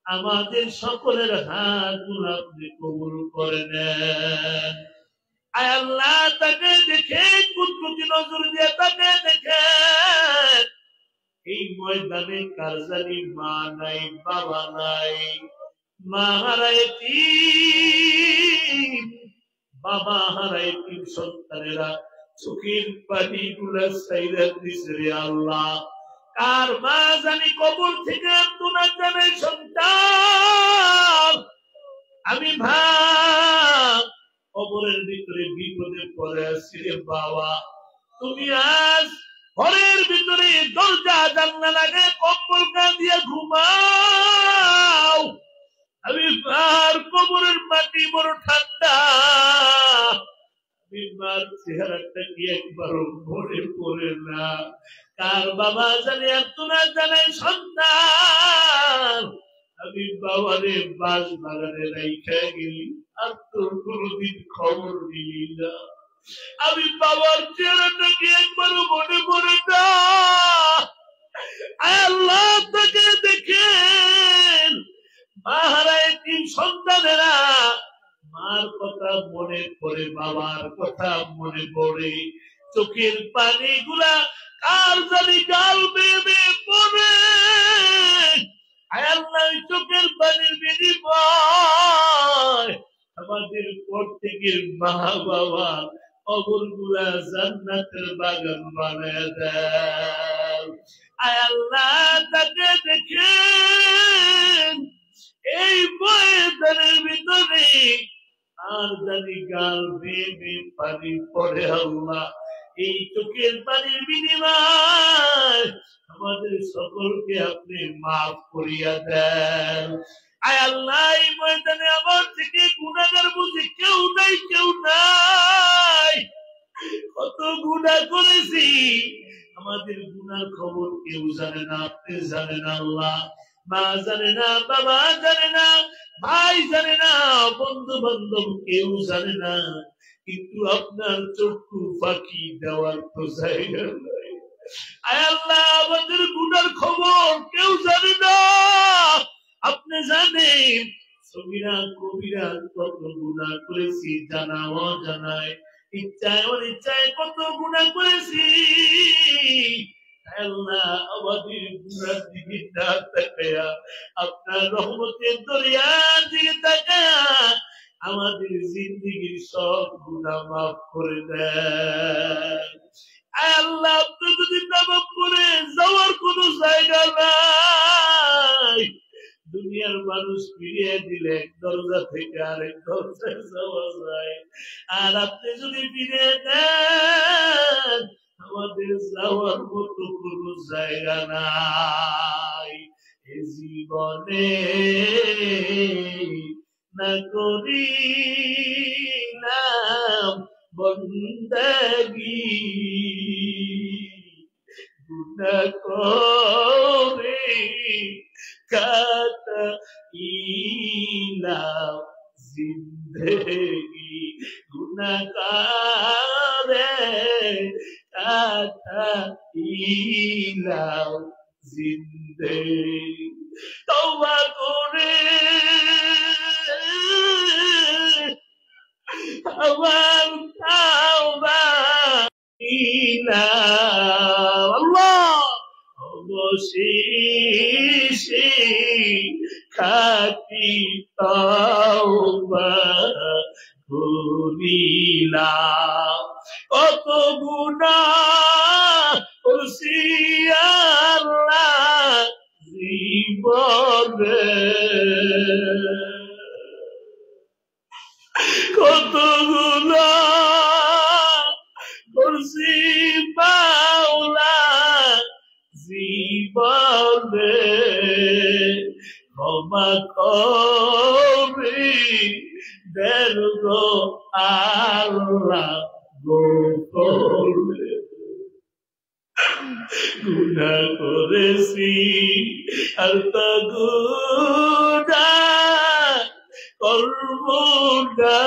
আমাদের সকলের হাতগুলো আপনি কবুল করে নেন আয় আল্লাহ তাকে দেখে কুদরতি নজর দিয়ে তাকে দেখে এই ময়দানে কার জানি মা নাই বাবা নাই মা হারায় তিন বাবা হারায় তিন সন্তানেরা চোখের পানি গুলা সাইরা দিছে রে আল্লাহ কার মা জানি কবর থেকে আত্মনা জানাই সন্তান আমি ভাব কবরের ভিতরে বিপদে পড়ে আছি রে বাবা তুমি আজ ঘরের ভিতরে দরজা জানলা লাগে কম্বল গান দিয়ে ঘুমাও আমি আর কবরের মাটি বড় ঠান্ডা আমি মার চেহারাটা কি একবারও মনে পড়ে না কার বাবা জানে আত্মনা জানাই সন্তান আমি বাবারে বাস বাগানে রাইখা গেলি আর তোর কোনদিন খবর নিলি না আমি বাবার চেহারাটা কি একবারও মনে পড়ে না আল্লাহ তাকে দেখেন মা হারায় তিন সন্তানেরা মার কথা মনে পড়ে বাবার কথা মনে পড়ে চোখের পানি গুলা কার জানি গাল বেয়ে বেয়ে পড়ে আল্লাহ চোখের পানির বিনিময় আমাদের প্রত্যেকের মা বাবা কবর গুলা জান্নাতের বাগান বানায় দেয় আয় আল্লাহ তাকে দেখেন এই ময়দানের ভিতরে আর জানি গাল বেয়ে বেয়ে পানি পড়ে আল্লাহ এই চোখের পানির বিনিময় আমাদের সকলকে আপনি মাফ করিয়া দেন আয় আল্লাহ এই ময়দানে আমার থেকে গুনাহগার বুঝি কেউ নাই কত গুনাহ করেছি আমাদের গুনার খবর কেউ জানে না আপনি জানেন আল্লাহ মা জানে না বাবা জানে না ভাই জানে না বন্ধু বান্ধব কেউ জানে না কিন্তু আপনার চক্ষু ফাঁকি দেওয়ার তো জায়গা নাই আয় আল্লাহ আমাদের গুনার খবর কেউ জানে না আপনি জানেন সগীরা কবিরা কত গুনাহ করেছি জানা অজানায় ইচ্ছায় অনিচ্ছায় কত গুনাহ করেছি আল্লাহ আমাদের গুনার দিকে না তাকায়া আপনার রহমতের দরিয়ার দিকে তাকায়া আমাদের জিন্দেগির সব গুনাহ মাফ করে দেন আল্লাহ আপনি যদি মাফ করে যাওয়ার কোনো জায়গা নাই দুনিয়ার মানুষ ফিরিয়ে দিলে এক দরজা থেকে আরেক দরজায় যাওয়া যায় আর আপনি যদি ফিরিয়ে দেন আমাদের যাওয়ার মতো কোনো জায়গা নাই এ জীবনে না করিলাম বন্দেগী গুনাহ করে কাটাই গুনাহগারে কাটাইলাম জিন্দেগি তওবা করে আমার তাওবা ইলাম আল্লাহ অবশেষে খাটি তাওবা করিলাম কত গুনাহ করছি আল্লাহ জীবনে কত গুনাহ করছি মাওলা জীবনে ক্ষমা করে দেন গো আল্লাহ গোপনে গুনাহ করেছি আর তা গুনাহ করব না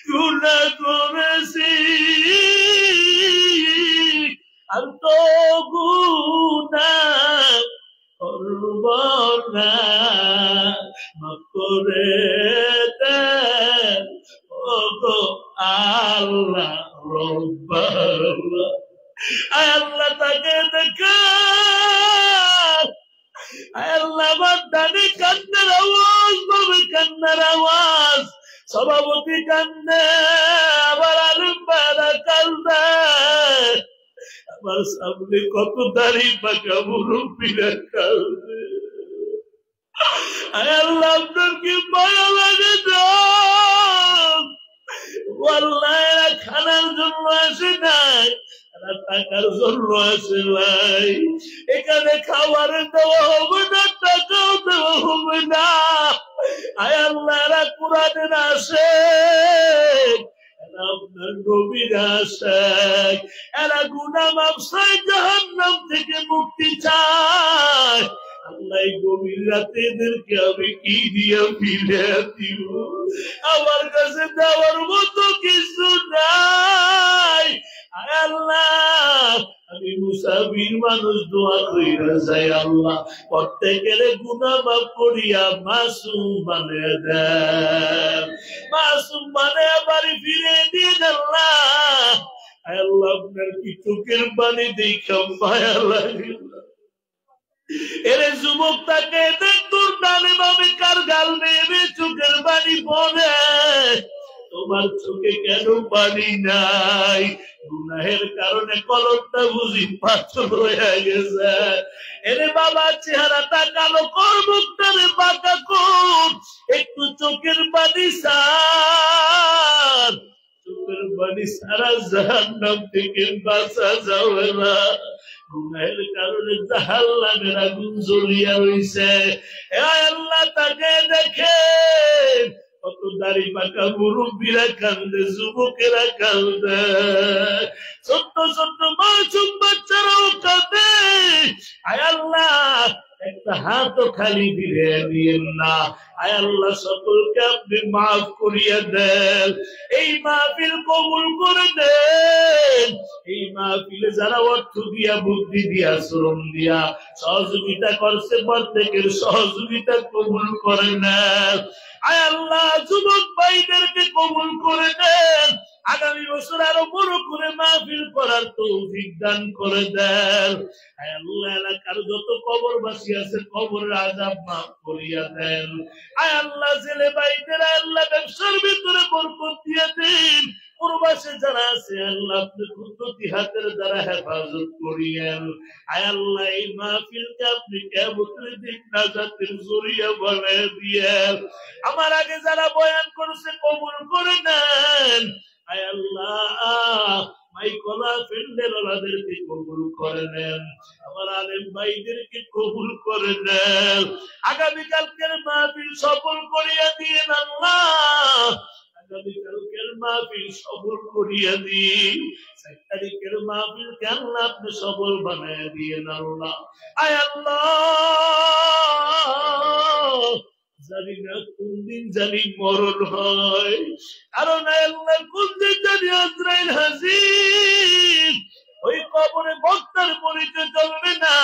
গুনাহ করেছি আর তো গুনাহ করব না মাফ করে দেন ওগো আল্লাহ রব্বানা আয় আল্লাহ তাকে দেখা আয় আল্লাহ বান্দানি কান্নার আওয়াজ বলবে কান্নার আওয়াজ সভাপতি কান্দে আবার আলম বারা কান্দে আমার সামনে কত দাড়ি পাকা মুরব্বীরা কান্দে আয় আল্লাহ আপনার কি মায়া লাগে আল্লাহ এরা খানার জন্য আসে নাই এরা টাকার জন্য আসে নাই এখানে খাবার দেওয়া হবে না টাকাও দেওয়া হবে না আয় আল্লাহ এরা কোরআনের আসে এরা আপনার নবীর আসে এরা গুনাহ মাফ চায় জাহান্নাম থেকে মুক্তি চায় আল্লাহ গভীর রাতে এদেরকে আমি কি দিয়ে ফিরে দিব আমার কাছে দেওয়ার মতো কিছু নাই আল্লাহ আমি মুসাফির মানুষ দোয়া কইরা যাই আল্লাহ প্রত্যেকের গুনাহ মাফ করিয়া মাসুম বানিয়ে দেন মাসুম বানিয়ে বাড়ি ফিরে দিয়ে আল্লাহ আল্লাহ আপনার কি চোখের পানি দেখা মায়া লাগে এরে যুবক তাকে দেখ তোর ডানে বামে কার গাল নেবে চোখের পানি পড়ে তোমার চোখে কেন পানি নাই গুনাহের কারণে কলমটা বুঝি পাথর হয়ে গেছে এরে বাবা চেহারাটা কালো কর মুখটারে বাঁকা কর একটু চোখের পানি সার চোখের পানি সারা জাহান্নাম থেকে বাঁচা যাবে না গুনাহের কারণে জাহান্নামের আগুন জ্বলিয়া রইছে হে আল্লাহ তাকে দেখে কত দাড়ি পাকা মুরব্বীরা কান্দে যুবকেরা কান্দে ছোট্ট ছোট্ট মাসুম বাচ্চারাও কাঁদে আয় আল্লাহ একটা হাতও খালি ফিরে দিয়েন না আয় আল্লাহ সকলকে আপনি মাফ করিয়া দেন এই মাহফিল কবুল করে দেন এই মাহফিলে যারা অর্থ দিয়া বুদ্ধি দিয়া শ্রম দিয়া সহযোগিতা করছে প্রত্যেকের সহযোগিতা কবুল করে নেন আয় আল্লাহ যুবক ভাইদেরকে কবুল করে দেন আগামী বছর আরো বড় করে মাহফিল করার তৌফিক দান করে দেন আয় আল্লাহ এলাকার যত কবরবাসী আছে কবরের আযাব মাফ করিয়া দেন আয় আল্লাহ ছেলে ভাইদের আল্লাহ ব্যবসার ভিতরে বরকত দিয়ে দিন প্রবাসে যারা আছে আল্লাহ আপনি কুদরতি হাতের দ্বারা হেফাজত করিয়েন আয় আল্লাহ এই মাহফিলকে আপনি কিয়ামতের দিন নাজাতের জরিয়া বানিয়ে দিয়েন আমার আগে যারা বয়ান করেছে কবুল করে নেন আয় আল্লাহ মাইকলা ফেন্ডেল ওলাদেরকে কবুল করে নেন আমার আলেম ভাইদেরকে কবুল করে নেন আগামীকালকের মাহফিল সফল করিয়া দিয়েন আল্লাহ আগামীকালকের মাহফিল সফল করিয়া দিন 4 তারিখের মাহফিল কেন আপনি সফল বানায় দিয়েন আল্লাহ আয় আল্লাহ জানি না কোন দিন জানি মরণ হয়, কারণ আল্লাহ কোন দিন জানি আজরাইল হাজির। ওই কবরে বক্তার পরিচয় চলবে না,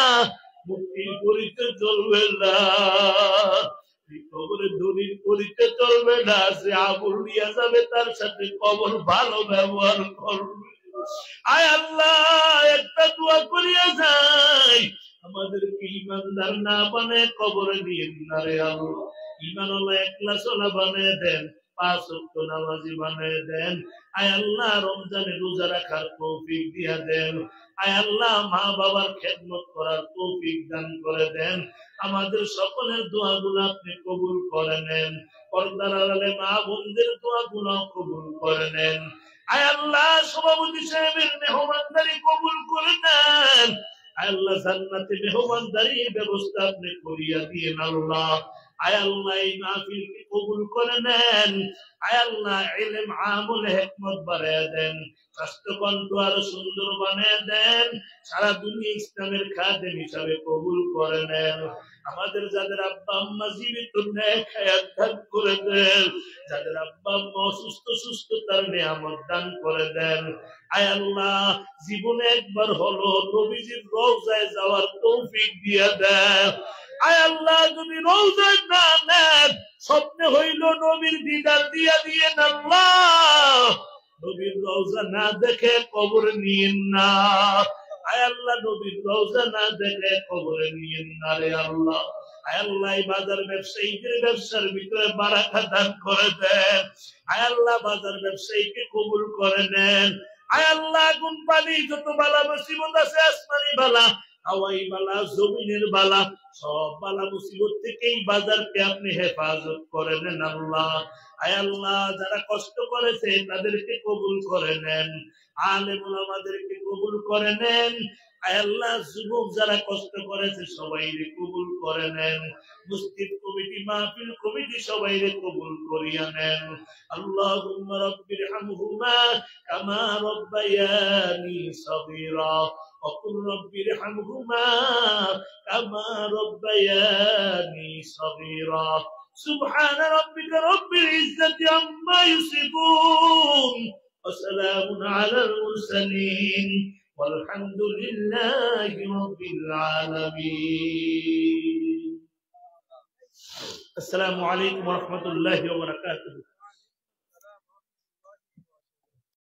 মুক্তির পরিচয় চলবে না, কবরে ধনির পরিচয় চলবে না। সে আবুল নিয়ে যাবে, তার সাথে কবর ভালো ব্যবহার করবে। আয় আল্লাহ, একটা দোয়া করিয়া যাই, আমাদেরকে ইমানদার না বানায় কবরে নিয়ে না রে আল্লাহ। ইমানওয়ালা ইখলাসওয়ালা বানায় দেন, 5 ওয়াক্ত নামাজি বানায় দেন। আয় আল্লাহ, রমজানে রোজা রাখার তৌফিক দিয়া দেন। আয় আল্লাহ, মা বাবার খেদমত করার তৌফিক দান করে দেন। আমাদের সকলের দোয়াগুলো আপনি কবুল করে নেন। পর্দার আড়ালে মা বোনদের দোয়াগুলো কবুল করে নেন। আয় আল্লাহ, সভাপতি সাহেবের মেহমানদারি কবুল করে নেন। আয় আল্লাহ, জান্নাতে মেহমানদারির ব্যবস্থা আপনি করিয়া দিয়েন আল্লাহ। আয় আল্লাহ, এই মাহফিলকে কবুল করে নেন। আয় আল্লাহ, ইলম আমল হিকমত বাড়ায় দেন, স্বাস্থ্যকণ্ঠ আরো সুন্দর বানিয়ে দেন। সারা দুনিয়া ইসলামের খাদেম হিসাবে কবুল করে নেন। আমাদের যাদের আব্বা আম্মা জীবিত নেক হায়াত দান করে দেন, যাদের আব্বা আম্মা অসুস্থ সুস্থতার নিয়ামত দান করে দেন। আয় আল্লাহ, জীবনে একবার হলো নবীজির রওজায় যাওয়ার তৌফিক দিয়ে দেন। আয় আল্লাহ, যদি রওজায় না নেন, স্বপ্নে হইল নবীর দিদার দিয়া দিয়ে আল্লাহ, নবীর রওজা না দেখে কবর নিয়েন না। আয় আল্লাহ, নবীর রওজা না দেখে কবরে নিয়েন না রে আল্লাহ। আয় আল্লাহ, এই বাজার ব্যবসায়ীদের ব্যবসার ভিতরে বারাকা দান করে দেন। আয় আল্লাহ, বাজার ব্যবসায়ীকে কবুল করে নেন। আয় আল্লাহ, আগুন পানি যত বালা মুসিবত আছে, আসমানি বালা, হাওয়াই বালা, জমিনের বালা, সব বালা মুসিবত থেকে এই বাজারকে আপনি হেফাজত করে নেন আল্লাহ। আয় আল্লাহ, যারা কষ্ট করেছে তাদেরকে কবুল করে নেন। আলেম ওলামাদেরকে কবুল করে নেন। আয় আল্লাহ, যুবক যারা কষ্ট করেছে সবাইকে কবুল করে নেন। মসজিদ কমিটি, মাহফিল কমিটি সবাইকে কবুল করিয়া নেন। আল্লাহুম্মা রাব্বিরহামহুমা কামা রাব্বায়ানি সগীরা ওয়া কুল রাব্বিরহামহুমা কামা রাব্বায়ানি সগীরা। সুবহানা রাব্বিকা রাব্বিল ইজ্জাতি আম্মা ইয়াসিফুন ওয়া সালামুন আলাল মুরসালিন والحمد لله رب العالمين. السلام عليكم ورحمة الله وبركاته.